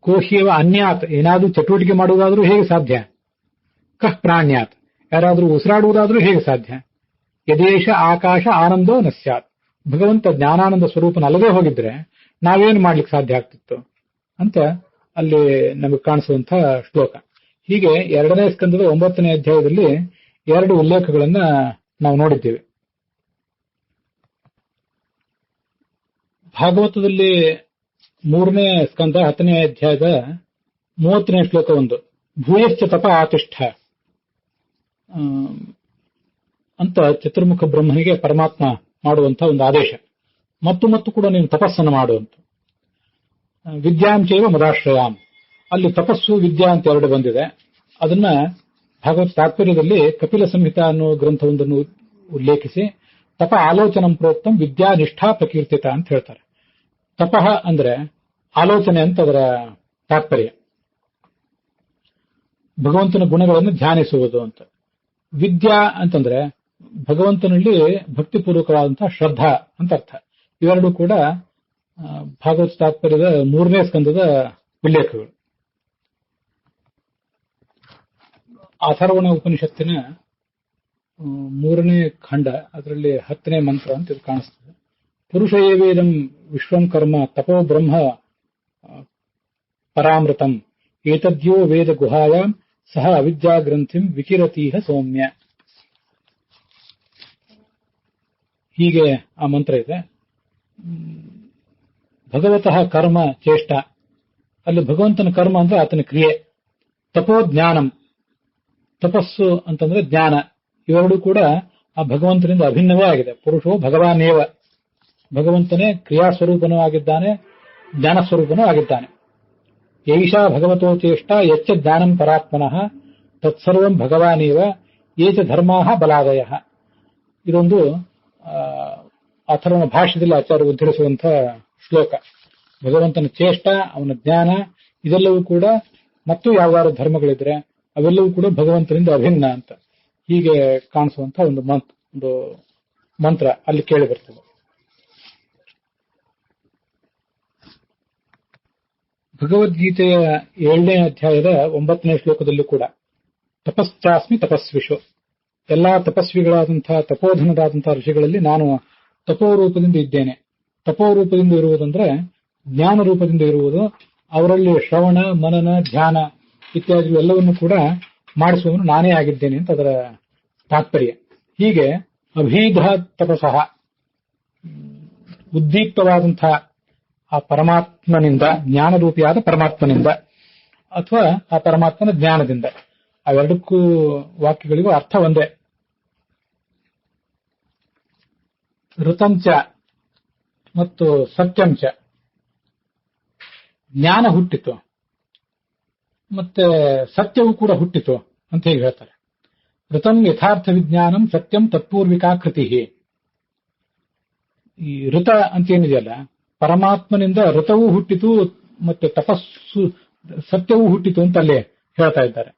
ಕೋಹ್ಯವ ಅನ್ಯಾತ್, ಏನಾದ್ರೂ ಚಟುವಟಿಕೆ ಮಾಡುವುದಾದ್ರೂ ಹೇಗೆ ಸಾಧ್ಯ? ಕಃ ಪ್ರಾಣ್ಯಾತ್, ಯಾರಾದ್ರೂ ಉಸಿರಾಡುವುದಾದ್ರೂ ಹೇಗೆ ಸಾಧ್ಯ? ಯದೇಶ ಆಕಾಶ ಆನಂದೋ ನ ಸ್ಯಾತ್, ಭಗವಂತ ಜ್ಞಾನಾನಂದ ಸ್ವರೂಪನಲ್ಲದೆ ಹೋಗಿದ್ರೆ ನಾವೇನು ಮಾಡ್ಲಿಕ್ಕೆ ಸಾಧ್ಯ ಆಗ್ತಿತ್ತು ಅಂತ ಅಲ್ಲಿ ನಮಗೆ ಕಾಣಿಸುವಂತಹ ಶ್ಲೋಕ. ಹೀಗೆ 2ನೇ ಸ್ಕಂದದ 9ನೇ ಅಧ್ಯಾಯದಲ್ಲಿ 2 ಉಲ್ಲೇಖಗಳನ್ನ ನಾವು ನೋಡಿದ್ದೇವೆ. ಭಾಗವತದಲ್ಲಿ 3ನೇ ಸ್ಕಂದ 10ನೇ ಅಧ್ಯಾಯದ 30ನೇ ಶ್ಲೋಕ ಒಂದು, ಭೂಯಶ್ಚ ತಪ ಆತಿಷ್ಠ ಅಂತ ಚತುರ್ಮುಖ ಬ್ರಹ್ಮನಿಗೆ ಪರಮಾತ್ಮ ಮಾಡುವಂತಹ ಒಂದು ಆದೇಶ. ಮತ್ತು ಕೂಡ ನೀನು ತಪಸ್ಸನ್ನು ಮಾಡುವಂತ. ವಿದ್ಯಾಂಚೈವ ಮದಾಶ್ರಯಾಂ, ಅಲ್ಲಿ ತಪಸ್ಸು ವಿದ್ಯಾ ಅಂತ 2 ಬಂದಿದೆ. ಅದನ್ನ ಭಾಗವತ ತಾತ್ಪರ್ಯದಲ್ಲಿ ಕಪಿಲ ಸಂಹಿತಾ ಅನ್ನೋ ಗ್ರಂಥವೊಂದನ್ನು ಉಲ್ಲೇಖಿಸಿ ತಪ ಆಲೋಚನಂ ಪ್ರೋಕ್ತಂ ವಿದ್ಯಾ ನಿಷ್ಠಾ ಪ್ರಕೀರ್ತಿತ ಅಂತ ಹೇಳ್ತಾರೆ. ತಪಃ ಅಂದ್ರೆ ಆಲೋಚನೆ ಅಂತ ಅದರ ತಾತ್ಪರ್ಯ, ಭಗವಂತನ ಗುಣಗಳನ್ನು ಧ್ಯಾನಿಸುವುದು ಅಂತ. ವಿದ್ಯಾ ಅಂತಂದ್ರೆ ಭಗವಂತನಲ್ಲಿ ಭಕ್ತಿಪೂರ್ವಕವಾದಂತಹ ಶ್ರದ್ಧಾ ಅಂತ ಅರ್ಥ. ಇವೆರಡೂ ಕೂಡ ಭಾಗವತ ತಾತ್ಪರ್ಯದ 3ನೇ ಸ್ಕಂದದ ಉಲ್ಲೇಖಗಳು. ಅಥರ್ವಣ ಉಪನಿಷತ್ತಿನ 3ನೇ ಖಂಡ, ಅದರಲ್ಲಿ 10ನೇ ಮಂತ್ರ ಅಂತ ಇದು ಕಾಣಿಸ್ತದೆ. ಪುರುಷ ಏವೇದಂ ವಿಶ್ವಂ ಕರ್ಮ ತಪೋ ಬ್ರಹ್ಮ ಪರಾಮೃತಂ ಏತದ್ಯೋ ವೇದ ಗುಹಾಯಾಂ ಸಹ ಅವಿದ್ಯಾ ಗ್ರಂಥಿಂ ವಿಕಿರತೀಹ ಸೌಮ್ಯ. ಹೀಗೆ ಆ ಮಂತ್ರ ಇದೆ. ಭಗವತಃ ಕರ್ಮ ಚೇಷ್ಟ, ಅಲ್ಲಿ ಭಗವಂತನ ಕರ್ಮ ಅಂದ್ರೆ ಆತನ ಕ್ರಿಯೆ. ತಪೋ ಜ್ಞಾನಂ, ತಪಸ್ಸು ಅಂತಂದ್ರೆ ಜ್ಞಾನ. ಇವೆರಡೂ ಕೂಡ ಆ ಭಗವಂತನಿಂದ ಅಭಿನ್ನವೇ ಆಗಿದೆ. ಪುರುಷೋ ಭಗವಾನೇವ, ಭಗವಂತನೇ ಕ್ರಿಯಾಸ್ವರೂಪನೂ ಆಗಿದ್ದಾನೆ, ಜ್ಞಾನ ಸ್ವರೂಪನೂ ಆಗಿದ್ದಾನೆ. ಯೈಷಾ ಭಗವತೋ ಚೇಷ್ಟ ಯಚ್ಚ ಜ್ಞಾನಂ ಪರಾತ್ಮನಃ ತತ್ಸರ್ವಂ ಭಗವಾನೇವ ಏಚ ಧರ್ಮಾಃ ಬಲಾದಯ. ಇದೊಂದು ಅಥರ್ವಣ ಭಾಷ್ಯದಲ್ಲಿ ಆಚಾರ್ಯ ಉದ್ಧರಿಸುವಂತಹ ಶ್ಲೋಕ. ಭಗವಂತನ ಚೇಷ್ಟ, ಅವನ ಜ್ಞಾನ, ಇದೆಲ್ಲವೂ ಕೂಡ ಮತ್ತು ಯಾವ್ದಾರು ಧರ್ಮಗಳಿದ್ರೆ ಅವೆಲ್ಲವೂ ಕೂಡ ಭಗವಂತನಿಂದ ಅಭಿನ್ನ ಅಂತ ಹೀಗೆ ಕಾಣಿಸುವಂತಹ ಒಂದು ಮಂತ್ರ ಅಲ್ಲಿ ಕೇಳಿ ಬರ್ತದೆ. ಭಗವದ್ಗೀತೆಯ 7ನೇ ಅಧ್ಯಾಯದ 9ನೇ ಶ್ಲೋಕದಲ್ಲೂ ಕೂಡ ತಪಶ್ಚಾಸ್ಮಿ ತಪಸ್ವಿಷು, ಎಲ್ಲಾ ತಪಸ್ವಿಗಳಾದಂತಹ ತಪೋಧನರಾದಂತಹ ಋಷಿಗಳಲ್ಲಿ ನಾನು ತಪೋರೂಪದಿಂದ ಇದ್ದೇನೆ. ತಪೋರೂಪದಿಂದ ಇರುವುದಂದ್ರೆ ಜ್ಞಾನ ರೂಪದಿಂದ ಇರುವುದು. ಅವರಲ್ಲಿ ಶ್ರವಣ, ಮನನ, ಧ್ಯಾನ ಇತ್ಯಾದಿ ಎಲ್ಲವನ್ನು ಕೂಡ ಮಾಡಿಸುವವನು ನಾನೇ ಆಗಿದ್ದೇನೆ ಅಂತ ಅದರ ತಾತ್ಪರ್ಯ. ಹೀಗೆ ಅಭೀಧ ತಪಸಃ, ಉದ್ದೀಪ್ತವಾದಂತಹ ಆ ಪರಮಾತ್ಮನಿಂದ, ಜ್ಞಾನರೂಪಿಯಾದ ಪರಮಾತ್ಮನಿಂದ ಅಥವಾ ಆ ಪರಮಾತ್ಮನ ಜ್ಞಾನದಿಂದ, ಅವೆರಡಕ್ಕೂ ವಾಕ್ಯಗಳಿಗೂ ಅರ್ಥ ಒಂದೇ. ಋತಂಚ ಮತ್ತು ಸತ್ಯಂಚ, ಜ್ಞಾನ ಹುಟ್ಟಿತು ಮತ್ತೆ ಸತ್ಯವೂ ಕೂಡ ಹುಟ್ಟಿತು ಅಂತ ಹೇಗೆ ಹೇಳ್ತಾರೆ. ಋತಂ ಯಥಾರ್ಥ ವಿಜ್ಞಾನಂ ಸತ್ಯಂ ತತ್ಪೂರ್ವಿಕಾ ಕೃತಿ. ಈ ಋತ ಅಂತ ಏನಿದೆಯಲ್ಲ, ಪರಮಾತ್ಮನಿಂದ ಋತವೂ ಹುಟ್ಟಿತು ಮತ್ತೆ ತಪಸ್ಸು ಸತ್ಯವೂ ಹುಟ್ಟಿತು ಅಂತ ಅಲ್ಲಿ ಹೇಳ್ತಾ ಇದ್ದಾರೆ.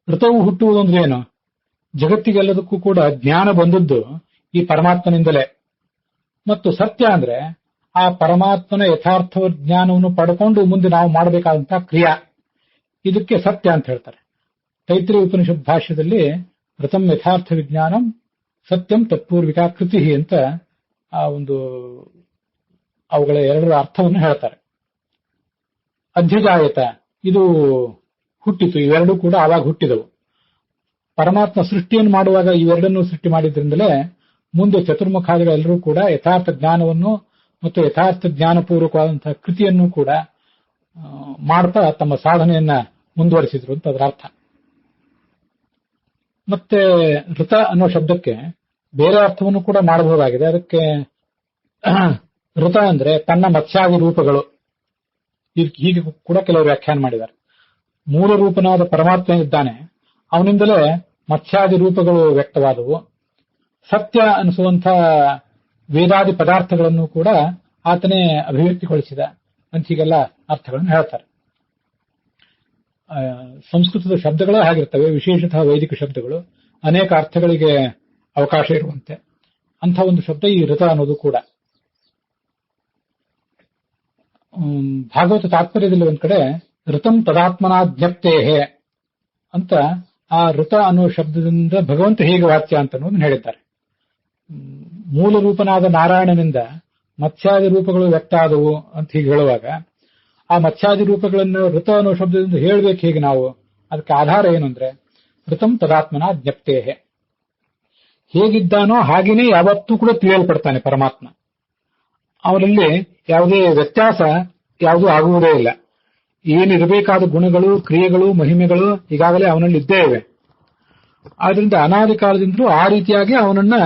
ಋತವು ಹುಟ್ಟುವುದಂದ್ರೆ ಏನು? ಜಗತ್ತಿಗೆಲ್ಲದಕ್ಕೂ ಕೂಡ ಜ್ಞಾನ ಬಂದದ್ದು ಈ ಪರಮಾತ್ಮನಿಂದಲೇ. ಮತ್ತು ಸತ್ಯ ಅಂದ್ರೆ ಆ ಪರಮಾತ್ಮನ ಯಥಾರ್ಥ ಜ್ಞಾನವನ್ನು ಪಡ್ಕೊಂಡು ಮುಂದೆ ನಾವು ಮಾಡಬೇಕಾದಂತಹ ಕ್ರಿಯಾ, ಇದಕ್ಕೆ ಸತ್ಯ ಅಂತ ಹೇಳ್ತಾರೆ. ತೈತ್ರಿಯ ಉಪನಿಷತ್ ಭಾಷ್ಯದಲ್ಲಿ ಋತಂ ಯಥಾರ್ಥ ವಿಜ್ಞಾನಂ ಸತ್ಯಂ ತತ್ಪೂರ್ವಿಕಾ ಕೃತಿ ಅಂತ ಆ ಒಂದು ಅವುಗಳ 2 ಅರ್ಥವನ್ನು ಹೇಳ್ತಾರೆ. ಅಧ್ಯಜಾಯತ, ಇದು ಹುಟ್ಟಿತು, ಇವೆರಡೂ ಕೂಡ ಆವಾಗ ಹುಟ್ಟಿದವು. ಪರಮಾತ್ಮ ಸೃಷ್ಟಿಯನ್ನು ಮಾಡುವಾಗ ಇವೆರಡನ್ನೂ ಸೃಷ್ಟಿ ಮಾಡಿದ್ರಿಂದಲೇ ಮುಂದೆ ಚತುರ್ಮುಖಾದಿಗಳೆಲ್ಲರೂ ಕೂಡ ಯಥಾರ್ಥ ಜ್ಞಾನವನ್ನು ಮತ್ತು ಯಥಾರ್ಥ ಜ್ಞಾನಪೂರ್ವಕವಾದಂತಹ ಕೃತಿಯನ್ನು ಕೂಡ ಮಾಡ್ತಾ ತಮ್ಮ ಸಾಧನೆಯನ್ನ ಮುಂದುವರಿಸಿದ್ರು ಅಂತ ಅದರ ಅರ್ಥ. ಮತ್ತೆ ಋತ ಅನ್ನೋ ಶಬ್ದಕ್ಕೆ ಬೇರೆ ಅರ್ಥವನ್ನು ಕೂಡ ಮಾಡಬಹುದಾಗಿದೆ. ಅದಕ್ಕೆ ಋತ ಅಂದ್ರೆ ತನ್ನ ಮತ್ಸ್ಯಾದಿ ರೂಪಗಳು, ಹೀಗೆ ಕೂಡ ಕೆಲವರು ವ್ಯಾಖ್ಯಾನ ಮಾಡಿದ್ದಾರೆ. ಮೂಲ ರೂಪನಾದ ಪರಮಾತ್ಮ ಇದ್ದಾನೆ, ಅವನಿಂದಲೇ ಮತ್ಸ್ಯಾದಿ ರೂಪಗಳು ವ್ಯಕ್ತವಾದವು. ಸತ್ಯ ಅನಿಸುವಂಥ ವೇದಾದಿ ಪದಾರ್ಥಗಳನ್ನು ಕೂಡ ಆತನೇ ಅಭಿವ್ಯಕ್ತಿಗೊಳಿಸಿದ ಅಂತ ಹೀಗೆಲ್ಲ ಅರ್ಥಗಳನ್ನು ಹೇಳ್ತಾರೆ. ಸಂಸ್ಕೃತದ ಶಬ್ದಗಳೇ ಹಾಗಿರ್ತವೆ, ವಿಶೇಷತಃ ವೈದಿಕ ಶಬ್ದಗಳು ಅನೇಕ ಅರ್ಥಗಳಿಗೆ ಅವಕಾಶ ಇರುವಂತೆ. ಅಂಥ ಒಂದು ಶಬ್ದ ಈ ಋತ ಅನ್ನೋದು ಕೂಡ. ಭಾಗವತ ತಾತ್ಪರ್ಯದಲ್ಲಿ ಒಂದ್ ಕಡೆ ಋತಂ ತದಾತ್ಮನಾ ಜ್ಞಪ್ತೇಹೇ ಅಂತ ಆ ಋತ ಅನ್ನೋ ಶಬ್ದದಿಂದ ಭಗವಂತ ಹೇಗೆ ವಾಚ್ಯ ಅಂತ ಅನ್ನೋದನ್ನ ಹೇಳಿದ್ದಾರೆ. ಮೂಲ ರೂಪನಾದ ನಾರಾಯಣನಿಂದ ಮತ್ಸ್ಯಾದಿ ರೂಪಗಳು ವ್ಯಕ್ತ ಆದವು ಅಂತ ಹೀಗೆ ಹೇಳುವಾಗ ಆ ಮತ್ಸ್ಯಾದಿ ರೂಪಗಳನ್ನು ಋತ ಅನ್ನೋ ಶಬ್ದದಿಂದ ಹೇಳಬೇಕು ಹೇಗೆ ನಾವು? ಅದಕ್ಕೆ ಆಧಾರ ಏನು ಅಂದ್ರೆ ಋತಂ ತದಾತ್ಮನಾ ಜ್ಞಪ್ತೇಹೇ, ಹೇಗಿದ್ದಾನೋ ಹಾಗೇನೇ ಯಾವತ್ತೂ ಕೂಡ ತಿಳಿಯಲ್ಪಡ್ತಾನೆ ಪರಮಾತ್ಮ. ಅವನಲ್ಲಿ ಯಾವುದೇ ವ್ಯತ್ಯಾಸ ಯಾವುದೂ ಆಗುವುದೇ ಇಲ್ಲ. ಏನಿರಬೇಕಾದ ಗುಣಗಳು, ಕ್ರಿಯೆಗಳು, ಮಹಿಮೆಗಳು ಈಗಾಗಲೇ ಅವನಲ್ಲಿ ಇದ್ದೇ ಇವೆ. ಆದ್ರಿಂದ ಅನಾದಿ ಕಾಲದಿಂದಲೂ ಆ ರೀತಿಯಾಗಿ ಅವನನ್ನ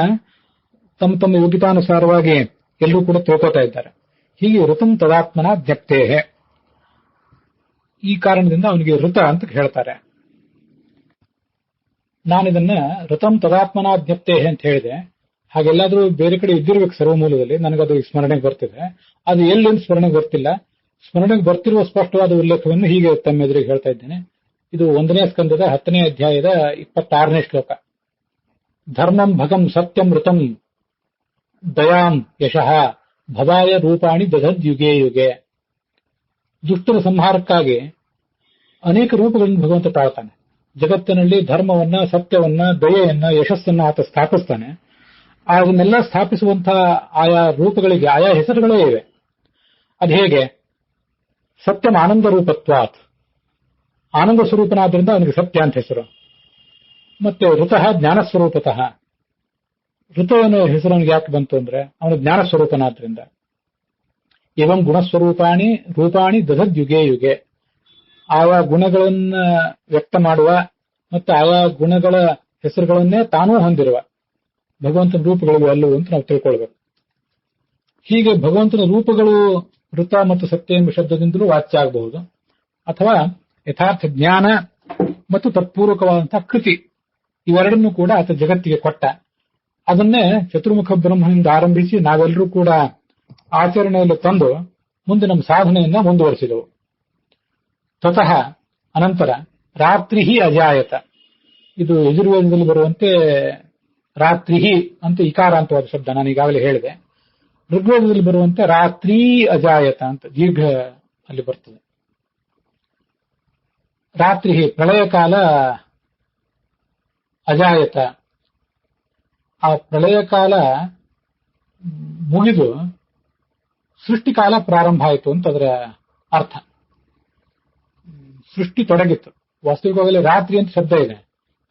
ತಮ್ಮ ತಮ್ಮ ಯೋಗ್ಯತಾನುಸಾರವಾಗಿ ಎಲ್ಲರೂ ಕೂಡ ತಿಳ್ಕೋತಾ ಇದ್ದಾರೆ. ಹೀಗೆ ಋತಂ ತದಾತ್ಮನ ಜ್ಞಪ್ತೇಹೇ, ಈ ಕಾರಣದಿಂದ ಅವನಿಗೆ ಋತ ಅಂತ ಹೇಳ್ತಾರೆ. ನಾನಿದನ್ನ ಋತಂ ತದಾತ್ಮನ ಜ್ಞಪ್ತೇಹೇ ಅಂತ ಹೇಳಿದೆ. ಹಾಗೆಲ್ಲಾದ್ರೂ ಬೇರೆ ಕಡೆ ಇದ್ದಿರ್ಬೇಕು ಸರ್ವಮೂಲದಲ್ಲಿ, ನನಗದು ಸ್ಮರಣೆಗೆ ಬರ್ತಿದೆ. ಅದು ಎಲ್ಲಿಂದ ಸ್ಮರಣೆಗೆ ಬರ್ತಿಲ್ಲ. ಸ್ಮರಣೆಗೆ ಬರ್ತಿರುವ ಸ್ಪಷ್ಟವಾದ ಉಲ್ಲೇಖವನ್ನು ಹೀಗೆ ತಮ್ಮೆದುರಿಗೆ ಹೇಳ್ತಾ ಇದ್ದೇನೆ. ಇದು 1ನೇ ಸ್ಕಂದದ 10ನೇ ಅಧ್ಯಾಯದ 26ನೇ ಶ್ಲೋಕ. ಧರ್ಮಂ ಭಗಂ ಸತ್ಯಂ ಋತಂ ದಯಾಂ ಯಶಃ ಭವಾಯ ರೂಪಾಣಿ ದಧದ್ ಯುಗೇ ಯುಗೆ. ದುಷ್ಟರ ಸಂಹಾರಕ್ಕಾಗಿ ಅನೇಕ ರೂಪಗಳನ್ನು ಭಗವಂತ ತಾಳ್ತಾನೆ. ಜಗತ್ತಿನಲ್ಲಿ ಧರ್ಮವನ್ನ, ಸತ್ಯವನ್ನ, ದಯೆಯನ್ನ, ಯಶಸ್ಸನ್ನ ಆತ ಸ್ಥಾಪಿಸ್ತಾನೆ. ಅದನ್ನೆಲ್ಲ ಸ್ಥಾಪಿಸುವಂತಹ ಆಯಾ ರೂಪಗಳಿಗೆ ಆಯಾ ಹೆಸರುಗಳೇ ಇವೆ. ಅದು ಹೇಗೆ? ಸತ್ಯಂ ಆನಂದ ರೂಪತ್ವಾತ್, ಆನಂದ ಸ್ವರೂಪನಾದ್ರಿಂದ ಅವನಿಗೆ ಸತ್ಯ ಅಂತ ಹೆಸರು. ಮತ್ತೆ ಋತಃ ಜ್ಞಾನ ಸ್ವರೂಪತಃ, ಋತ ಅನ್ನೋ ಹೆಸರು ಅವನಿಗೆ ಯಾಕೆ ಬಂತು ಅಂದ್ರೆ ಅವನು ಜ್ಞಾನ ಸ್ವರೂಪನಾದ್ರಿಂದ. ಏವಂ ಗುಣಸ್ವರೂಪಾಣಿ ರೂಪಾಣಿ ದಧದ್ ಯುಗೆ ಯುಗೆ, ಆಯಾ ಗುಣಗಳನ್ನ ವ್ಯಕ್ತ ಮಾಡುವ ಮತ್ತೆ ಆಯಾ ಗುಣಗಳ ಹೆಸರುಗಳನ್ನೇ ತಾನೂ ಹೊಂದಿರುವ ಭಗವಂತನ ರೂಪಗಳಿವೆ ಅಲ್ಲೂ ಅಂತ ನಾವು ತಿಳ್ಕೊಳ್ಬೇಕು. ಹೀಗೆ ಭಗವಂತನ ರೂಪಗಳು ಋತ ಮತ್ತು ಸತ್ಯ ಎಂಬ ಶಬ್ದದಿಂದಲೂ ವಾಚ್ಯ ಆಗಬಹುದು, ಅಥವಾ ಯಥಾರ್ಥ ಜ್ಞಾನ ಮತ್ತು ತತ್ಪೂರ್ವಕವಾದಂತಹ ಕೃತಿ ಇವೆರಡನ್ನೂ ಕೂಡ ಆತ ಜಗತ್ತಿಗೆ ಕೊಟ್ಟ. ಅದನ್ನೇ ಚತುರ್ಮುಖ ಬ್ರಹ್ಮನಿಂದ ಆರಂಭಿಸಿ ನಾವೆಲ್ಲರೂ ಕೂಡ ಆಚರಣೆಯಲ್ಲಿ ತಂದು ಮುಂದೆ ನಮ್ಮ ಸಾಧನೆಯನ್ನ ಮುಂದುವರಿಸಿದೆವು. ತತಃ ಅನಂತರ ರಾತ್ರಿ ಅಜಾಯತ, ಇದು ಯಜುರ್ವೇದದಲ್ಲಿ ಬರುವಂತೆ ರಾತ್ರಿ ಅಂತ ಇಕಾರಾಂತವಾದ ಶಬ್ದ ನಾನು ಈಗಾಗಲೇ ಹೇಳಿದೆ. ಋಗ್ವೇದದಲ್ಲಿ ಬರುವಂತೆ ರಾತ್ರಿ ಅಜಾಯತ ಅಂತ ದೀರ್ಘ ಅಲ್ಲಿ ಬರ್ತದೆ. ರಾತ್ರಿ ಪ್ರಳಯ ಕಾಲ ಅಜಾಯತ, ಆ ಪ್ರಳಯ ಕಾಲ ಮುಗಿದು ಸೃಷ್ಟಿಕಾಲ ಪ್ರಾರಂಭ ಆಯಿತು ಅಂತ ಅದರ ಅರ್ಥ. ಸೃಷ್ಟಿ ತೊಡಗಿತ್ತು. ವಾಸ್ತವಿಕವಾಗಿ ರಾತ್ರಿ ಅಂತ ಶಬ್ದ ಇದೆ.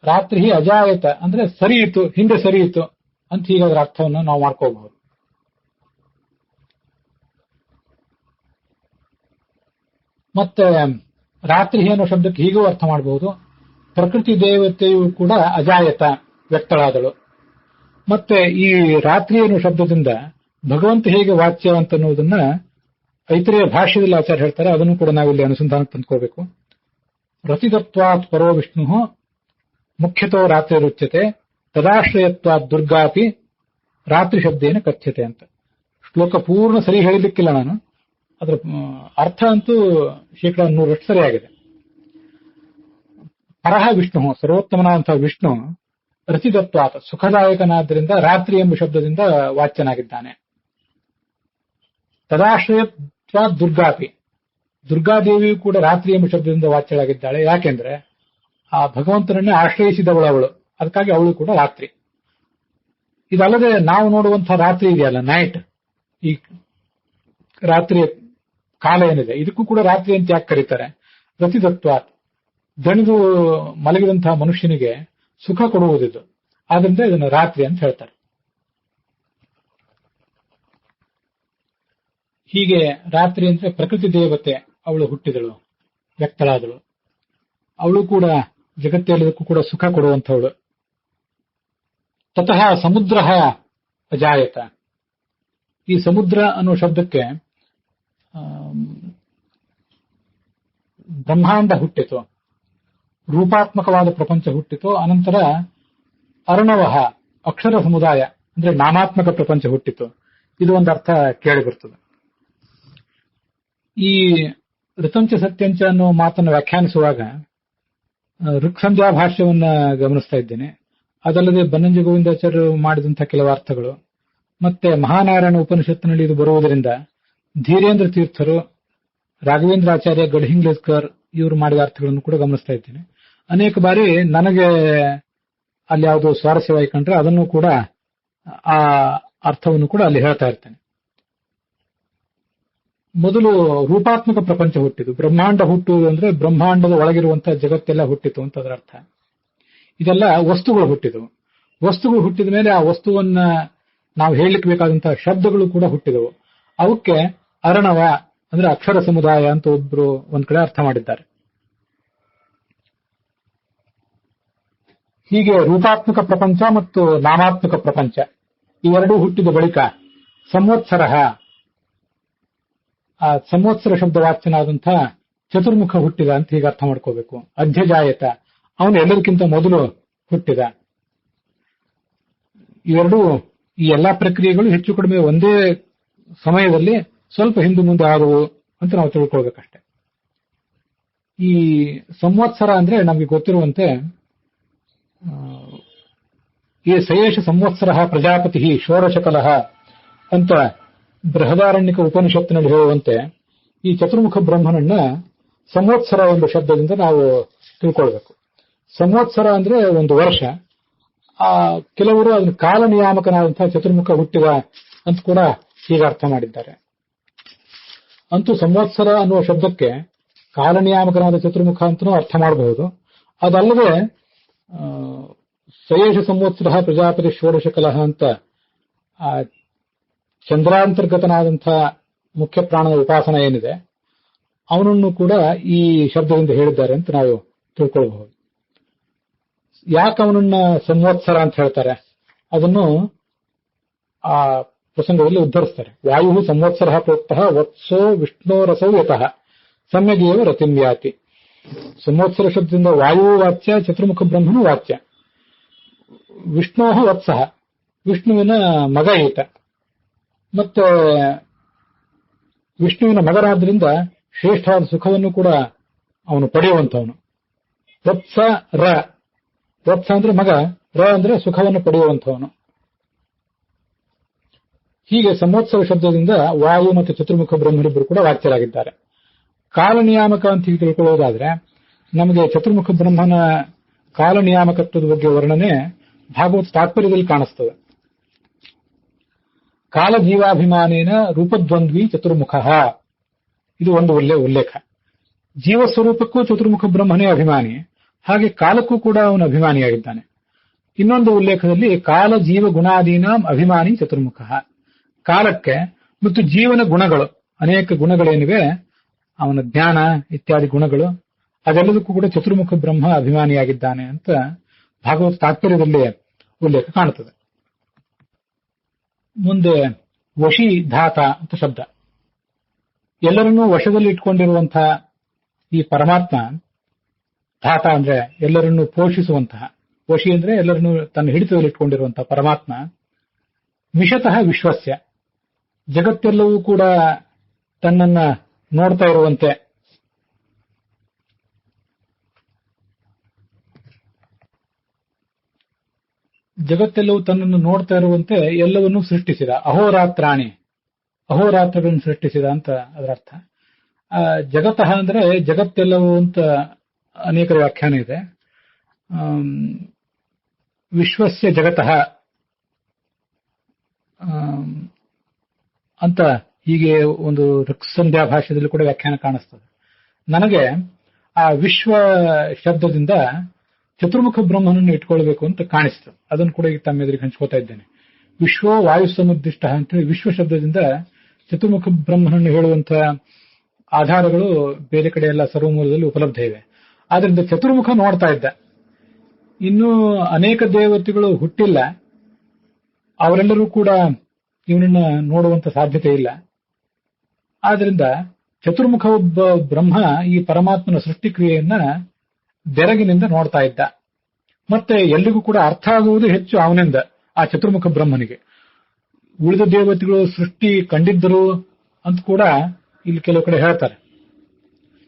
ರಾತ್ರಿ ಅಜಾಯತ ಅಂದ್ರೆ ಸರಿಯಿತು, ಹಿಂದೆ ಸರಿಯಿತು ಅಂತ ಹೀಗೆ ಅದರ ಅರ್ಥವನ್ನು ನಾವು ಮಾಡ್ಕೋಬಹುದು. ಮತ್ತೆ ರಾತ್ರಿ ಅನ್ನೋ ಶಬ್ದಕ್ಕೆ ಹೀಗೂ ಅರ್ಥ ಮಾಡಬಹುದು. ಪ್ರಕೃತಿ ದೇವತೆಯು ಕೂಡ ಅಜಾಯತ ವ್ಯಕ್ತಳಾದಳು. ಮತ್ತೆ ಈ ರಾತ್ರಿ ಅನ್ನೋ ಶಬ್ದದಿಂದ ಭಗವಂತ ಹೇಗೆ ವಾಚ್ಯ ಅಂತ ಅನ್ನೋದನ್ನ ಐತರೇಯ ಭಾಷ್ಯದಲ್ಲಿ ಆಚಾರ್ಯ ಹೇಳ್ತಾರೆ. ಅದನ್ನು ಕೂಡ ನಾವಿಲ್ಲಿ ಅನುಸಂಧಾನಕ್ಕೆ ತಂದ್ಕೋಬೇಕು. ರತಿತತ್ವಾತ್ ಪರೋ ವಿಷ್ಣು ಮುಖ್ಯತೋ ರಾತ್ರಿ ರುಚ್ಯತೆ ತದಾಶ್ರಯತ್ವಾತ್ ದುರ್ಗಾಪಿ ರಾತ್ರಿ ಶಬ್ದೇನ ಕಥ್ಯತೆ ಅಂತ. ಶ್ಲೋಕ ಪೂರ್ಣ ಸರಿ ಹೇಳಿಲಿಕ್ಕಿಲ್ಲ ನಾನು, ಅದರ ಅರ್ಥ ಅಂತೂ 100% ಸರಿಯಾಗಿದೆ. ಪರಹ ವಿಷ್ಣು, ಸರ್ವೋತ್ತಮನಾದಂತಹ ವಿಷ್ಣು ರತಿತತ್ವಾತ್ ಸುಖದಾಯಕನಾದ್ರಿಂದ ರಾತ್ರಿ ಎಂಬ ಶಬ್ದದಿಂದ ವಾಚ್ಯನಾಗಿದ್ದಾನೆ. ತದಾಶ್ರಯತ್ವಾತ್ ದುರ್ಗಾಪಿ, ದುರ್ಗಾದೇವಿಯು ಕೂಡ ರಾತ್ರಿ ಎಂಬ ಶಬ್ದದಿಂದ ವಾಚ್ಯಳಾಗಿದ್ದಾಳೆ. ಯಾಕೆಂದ್ರೆ ಆ ಭಗವಂತನನ್ನೇ ಆಶ್ರಯಿಸಿದವಳು ಅವಳು, ಅದಕ್ಕಾಗಿ ಅವಳು ಕೂಡ ರಾತ್ರಿ. ಇದಲ್ಲದೆ ನಾವು ನೋಡುವಂತಹ ರಾತ್ರಿ ಇದೆಯಲ್ಲ, ನೈಟ್, ಈ ರಾತ್ರಿಯ ಕಾಲ ಏನಿದೆ ಇದಕ್ಕೂ ಕೂಡ ರಾತ್ರಿ ಅಂತ ಯಾಕೆ ಕರೀತಾರೆ? ರತಿತತ್ವಾತ್, ದಣಿದು ಮಲಗಿದಂತಹ ಮನುಷ್ಯನಿಗೆ ಸುಖ ಕೊಡುವುದಿದು, ಆದ್ರಿಂದ ಇದನ್ನು ರಾತ್ರಿ ಅಂತ ಹೇಳ್ತಾರೆ. ಹೀಗೆ ರಾತ್ರಿ ಅಂದ್ರೆ ಪ್ರಕೃತಿ ದೇವತೆ ಅವಳು ಹುಟ್ಟಿದಳು, ವ್ಯಕ್ತಳಾದಳು. ಅವಳು ಕೂಡ ಜಗತ್ತೆಲ್ಲದಕ್ಕೂ ಕೂಡ ಸುಖ ಕೊಡುವಂಥವಳು. ತತಃ ಸಮುದ್ರ ಅಜಾಯತ, ಈ ಸಮುದ್ರ ಅನ್ನೋ ಶಬ್ದಕ್ಕೆ ಬ್ರಹ್ಮಾಂಡ ಹುಟ್ಟಿತು, ರೂಪಾತ್ಮಕವಾದ ಪ್ರಪಂಚ ಹುಟ್ಟಿತು. ಅನಂತರ ಅರ್ಣವಃ ಅಕ್ಷರ ಸಮುದಾಯ ಅಂದ್ರೆ ನಾಮಾತ್ಮಕ ಪ್ರಪಂಚ ಹುಟ್ಟಿತು. ಇದು ಒಂದು ಅರ್ಥ ಕೇಳಿ ಬರ್ತದೆ. ಈ ಋತಂಚ ಸತ್ಯಂಚ ಅನ್ನೋ ಮಾತನ್ನು ವ್ಯಾಖ್ಯಾನಿಸುವಾಗ ಋಕ್ಸಂಧ್ಯಾ ಭಾಷ್ಯವನ್ನ ಗಮನಿಸ್ತಾ ಇದ್ದೇನೆ. ಅದಲ್ಲದೆ ಬನ್ನಂಜ ಗೋವಿಂದಾಚಾರ್ಯರು ಮಾಡಿದಂತಹ ಕೆಲವು ಅರ್ಥಗಳು, ಮತ್ತೆ ಮಹಾನಾರಾಯಣ ಉಪನಿಷತ್ತಿನಲ್ಲಿ ಇದು ಬರುವುದರಿಂದ ಧೀರೇಂದ್ರ ತೀರ್ಥರು, ರಾಘವೇಂದ್ರಾಚಾರ್ಯ, ಗಢಿಂಗ್ಲೇಸ್ಕರ್ ಇವರು ಮಾಡಿದ ಅರ್ಥಗಳನ್ನು ಕೂಡ ಗಮನಿಸ್ತಾ ಇದ್ದೇನೆ. ಅನೇಕ ಬಾರಿ ನನಗೆ ಅಲ್ಲಿ ಯಾವುದೋ ಸ್ವಾರಸ್ಯವಾಗಿ ಕಂಡ್ರೆ ಅದನ್ನು ಕೂಡ ಆ ಅರ್ಥವನ್ನು ಕೂಡ ಅಲ್ಲಿ ಹೇಳ್ತಾ ಇರ್ತೇನೆ. ಮೊದಲು ರೂಪಾತ್ಮಕ ಪ್ರಪಂಚ ಹುಟ್ಟಿತು. ಬ್ರಹ್ಮಾಂಡ ಹುಟ್ಟುವುದು ಅಂದ್ರೆ ಬ್ರಹ್ಮಾಂಡದ ಒಳಗಿರುವಂತಹ ಜಗತ್ತೆಲ್ಲ ಹುಟ್ಟಿತು ಅಂತ ಅದರ ಅರ್ಥ. ಇದೆಲ್ಲ ವಸ್ತುಗಳು ಹುಟ್ಟಿದವು. ವಸ್ತುಗಳು ಹುಟ್ಟಿದ ಮೇಲೆ ಆ ವಸ್ತುವನ್ನ ನಾವು ಹೇಳಲಿಕ್ಕೆ ಬೇಕಾದಂತಹ ಶಬ್ದಗಳು ಕೂಡ ಹುಟ್ಟಿದವು. ಅವಕ್ಕೆ ಅರ್ಣವ ಅಂದ್ರೆ ಅಕ್ಷರ ಸಮುದಾಯ ಅಂತ ಒಬ್ರು ಒಂದ್ ಕಡೆ ಅರ್ಥ ಮಾಡಿದ್ದಾರೆ. ಹೀಗೆ ರೂಪಾತ್ಮಕ ಪ್ರಪಂಚ ಮತ್ತು ನಾಮಾತ್ಮಕ ಪ್ರಪಂಚ ಇವೆರಡೂ ಹುಟ್ಟಿದ ಬಳಿಕ ಸಂವತ್ಸರ, ಆ ಸಂವತ್ಸರ ಶಬ್ದವಾಚ್ಯನಾದಂತಹ ಚತುರ್ಮುಖ ಹುಟ್ಟಿದ ಅಂತ ಹೀಗೆ ಅರ್ಥ ಮಾಡ್ಕೋಬೇಕು. ಅಧ್ಯಜಾಯತ, ಅವನು ಎಲ್ಲದಕ್ಕಿಂತ ಮೊದಲು ಹುಟ್ಟಿದ. ಇವೆರಡೂ ಈ ಎಲ್ಲಾ ಪ್ರಕ್ರಿಯೆಗಳು ಹೆಚ್ಚು ಕಡಿಮೆ ಒಂದೇ ಸಮಯದಲ್ಲಿ ಸ್ವಲ್ಪ ಹಿಂದೆ ಮುಂದೆ ಆದವು ಅಂತ ನಾವು ತಿಳ್ಕೊಳ್ಬೇಕಷ್ಟೆ. ಈ ಸಂವತ್ಸರ ಅಂದ್ರೆ ನಮಗೆ ಗೊತ್ತಿರುವಂತೆ ಈ ಸಯೇಷ ಸಂವತ್ಸರ ಪ್ರಜಾಪತಿ ಷೋಡಶಕಲಃ ಅಂತ ಬೃಹದಾರಣ್ಯಕ ಉಪನಿಷತ್ತಿನಲ್ಲಿ ಹೇಳುವಂತೆ ಈ ಚತುರ್ಮುಖ ಬ್ರಹ್ಮನನ್ನ ಸಂವತ್ಸರ ಎಂಬ ಶಬ್ದದಿಂದ ನಾವು ತಿಳ್ಕೊಳ್ಬೇಕು. ಸಂವತ್ಸರ ಅಂದ್ರೆ ಒಂದು ವರ್ಷ. ಆ ಕೆಲವರು ಅದನ್ನು ಕಾಲ ನಿಯಾಮಕನಾದಂತಹ ಚತುರ್ಮುಖ ಹುಟ್ಟಿದ ಅಂತ ಕೂಡ ಹೀಗೆ ಅರ್ಥ ಮಾಡಿದ್ದಾರೆ. ಅಂತೂ ಸಂವತ್ಸರ ಅನ್ನುವ ಶಬ್ದಕ್ಕೆ ಕಾಲ ನಿಯಾಮಕನಾದ ಚತುರ್ಮುಖ ಅಂತನೂ ಅರ್ಥ ಮಾಡಬಹುದು. ಅದಲ್ಲದೆ ಸಯೇಷ ಸಂವತ್ಸರ ಪ್ರಜಾಪತಿ ಷೋಡಶಕಲಃ ಅಂತ ಆ ಚಂದ್ರಾಂತರ್ಗತನಾದಂತಹ ಮುಖ್ಯ ಪ್ರಾಣದ ಉಪಾಸನ ಏನಿದೆ ಅವನನ್ನು ಕೂಡ ಈ ಶಬ್ದದಿಂದ ಹೇಳಿದ್ದಾರೆ ಅಂತ ನಾವು ತಿಳ್ಕೊಳ್ಬಹುದು. ಯಾಕೆ ಅವನನ್ನ ಸಂವತ್ಸರ ಅಂತ ಹೇಳ್ತಾರೆ ಅದನ್ನು ಆ ಪ್ರಸಂಗದಲ್ಲಿ ಉದ್ಧರಿಸ್ತಾರೆ. ವಾಯು ಸಂವತ್ಸರ ಪ್ರೋಕ್ತಃ ವತ್ಸೋ ವಿಷ್ಣೋರಸೌ ಯತಃ ಸಮ್ಯಗೇವ ರತಿಮ್ಯಾತಿ. ಸಂವತ್ಸರ ಶಬ್ದದಿಂದ ವಾಯು ವಾಚ್ಯ, ಚತುರ್ಮುಖ ಬ್ರಹ್ಮನು ವಾಚ್ಯ. ವಿಷ್ಣೋ ವತ್ಸಃ, ವಿಷ್ಣುವಿನ ಮಗ ಈತ. ಮತ್ತೆ ವಿಷ್ಣುವಿನ ಮಗನಾದ್ರಿಂದ ಶ್ರೇಷ್ಠವಾದ ಸುಖವನ್ನು ಕೂಡ ಅವನು ಪಡೆಯುವಂತವನು. ವತ್ಸ ರ, ವತ್ಸ ಅಂದ್ರೆ ಮಗ, ರ ಅಂದ್ರೆ ಸುಖವನ್ನು ಪಡೆಯುವಂತವನು. ಹೀಗೆ ಸಂವತ್ಸರ ಶಬ್ದದಿಂದ ವಾಯು ಮತ್ತು ಚತುರ್ಮುಖ ಬ್ರಹ್ಮರಿಬ್ಬರು ಕೂಡ ವಾಚ್ಯರಾಗಿದ್ದಾರೆ. ಕಾಲ ನಿಯಾಮಕ ಅಂತ ಹೀಗೆ ತಿಳ್ಕೊಳ್ಳೋದಾದ್ರೆ ನಮಗೆ ಚತುರ್ಮುಖ ಬ್ರಹ್ಮನ ಕಾಲ ನಿಯಾಮಕತ್ವದ ಬಗ್ಗೆ ವರ್ಣನೆ ಭಾಗವತ ತಾತ್ಪರ್ಯದಲ್ಲಿ ಕಾಣಿಸ್ತದೆ. ಕಾಲ ಜೀವಾಭಿಮಾನೇನ ರೂಪದ್ವಂದ್ವಿ ಚತುರ್ಮುಖ, ಇದು ಒಂದು ಒಳ್ಳೆಯ ಉಲ್ಲೇಖ. ಜೀವಸ್ವರೂಪಕ್ಕೂ ಚತುರ್ಮುಖ ಬ್ರಹ್ಮನೇ ಅಭಿಮಾನಿ, ಹಾಗೆ ಕಾಲಕ್ಕೂ ಕೂಡ ಅವನು ಅಭಿಮಾನಿಯಾಗಿದ್ದಾನೆ. ಇನ್ನೊಂದು ಉಲ್ಲೇಖದಲ್ಲಿ ಕಾಲ ಜೀವ ಗುಣಾದೀನಾಂ ಅಭಿಮಾನಿ ಚತುರ್ಮುಖ, ಕಾಲಕ್ಕೆ ಮತ್ತು ಜೀವನ ಗುಣಗಳು ಅನೇಕ ಗುಣಗಳೇನಿವೆ, ಅವನ ಜ್ಞಾನ ಇತ್ಯಾದಿ ಗುಣಗಳು, ಅದೆಲ್ಲದಕ್ಕೂ ಕೂಡ ಚತುರ್ಮುಖ ಬ್ರಹ್ಮ ಅಭಿಮಾನಿಯಾಗಿದ್ದಾನೆ ಅಂತ ಭಾಗವತ ತಾತ್ಪರ್ಯದಲ್ಲಿ ಉಲ್ಲೇಖ ಕಾಣುತ್ತದೆ. ಮುಂದೆ ವಶಿ ಧಾತ ಅಂತ ಶಬ್ದ. ಎಲ್ಲರನ್ನೂ ವಶದಲ್ಲಿ ಇಟ್ಕೊಂಡಿರುವಂತಹ ಈ ಪರಮಾತ್ಮ, ಧಾತ ಅಂದ್ರೆ ಎಲ್ಲರನ್ನೂ ಪೋಷಿಸುವಂತಹ, ವಶಿ ಅಂದ್ರೆ ಎಲ್ಲರನ್ನೂ ತನ್ನ ಹಿಡಿತದಲ್ಲಿ ಇಟ್ಕೊಂಡಿರುವಂತಹ ಪರಮಾತ್ಮ. ವಿಶತಃ ವಿಶ್ವಸ್ಯ, ಜಗತ್ತೆಲ್ಲವೂ ಕೂಡ ತನ್ನನ್ನ ನೋಡ್ತಾ ಇರುವಂತೆ, ಜಗತ್ತೆಲ್ಲವೂ ತನ್ನನ್ನು ನೋಡ್ತಾ ಇರುವಂತೆ ಎಲ್ಲವನ್ನೂ ಸೃಷ್ಟಿಸಿದ. ಅಹೋರಾತ್ರಾಣಿ, ಅಹೋರಾತ್ರಗಳನ್ನು ಸೃಷ್ಟಿಸಿದ ಅಂತ ಅದರ ಅರ್ಥ. ಜಗತಃ ಅಂದ್ರೆ ಜಗತ್ತೆಲ್ಲವೂ ಅಂತ ಅನೇಕರ ವ್ಯಾಖ್ಯಾನ ಇದೆ. ವಿಶ್ವಸ್ಯ ಜಗತಃ ಅಂತ ಹೀಗೆ ಒಂದು ಋಕ್ಸಂಧ್ಯಾ ಭಾಷೆಯಲ್ಲಿ ಕೂಡ ವ್ಯಾಖ್ಯಾನ ಕಾಣಿಸ್ತದೆ. ನನಗೆ ಆ ವಿಶ್ವ ಶಬ್ದದಿಂದ ಚತುರ್ಮುಖ ಬ್ರಹ್ಮನನ್ನು ಇಟ್ಕೊಳ್ಬೇಕು ಅಂತ ಕಾಣಿಸ್ತು. ಅದನ್ನು ಕೂಡ ಈಗ ತಮ್ಮ ಎದುರಿಗೆ ಹಂಚ್ಕೋತಾ ಇದ್ದೇನೆ. ವಿಶ್ವ ವಾಯು ಸಮುದ್ದಿಷ್ಟ ಅಂತೇಳಿ ವಿಶ್ವ ಶಬ್ದದಿಂದ ಚತುರ್ಮುಖ ಬ್ರಹ್ಮನನ್ನು ಹೇಳುವಂತಹ ಆಧಾರಗಳು ಬೇರೆ ಕಡೆ ಎಲ್ಲ ಸರ್ವಮೂಲದಲ್ಲಿ ಉಪಲಬ್ಧ ಇವೆ. ಆದ್ರಿಂದ ಚತುರ್ಮುಖ ನೋಡ್ತಾ ಇದ್ದ. ಇನ್ನೂ ಅನೇಕ ದೇವತೆಗಳು ಹುಟ್ಟಿಲ್ಲ, ಅವರೆಲ್ಲರೂ ಕೂಡ ಇವನನ್ನ ನೋಡುವಂತ ಸಾಧ್ಯತೆ ಇಲ್ಲ. ಆದ್ರಿಂದ ಚತುರ್ಮುಖ ಒಬ್ಬ ಬ್ರಹ್ಮ ಈ ಪರಮಾತ್ಮನ ಸೃಷ್ಟಿ ಕ್ರಿಯೆಯನ್ನ ಬೆರಗಿನಿಂದ ನೋಡ್ತಾ ಇದ್ದ. ಮತ್ತೆ ಎಲ್ಲಿಗೂ ಕೂಡ ಅರ್ಥ ಆಗುವುದು ಹೆಚ್ಚು ಅವನಿಂದ, ಆ ಚತುರ್ಮುಖ ಬ್ರಹ್ಮನಿಗೆ. ಉಳಿದ ದೇವತೆಗಳು ಸೃಷ್ಟಿ ಕಂಡಿದ್ದರು ಅಂತ ಕೂಡ ಇಲ್ಲಿ ಕೆಲವು ಕಡೆ ಹೇಳ್ತಾರೆ.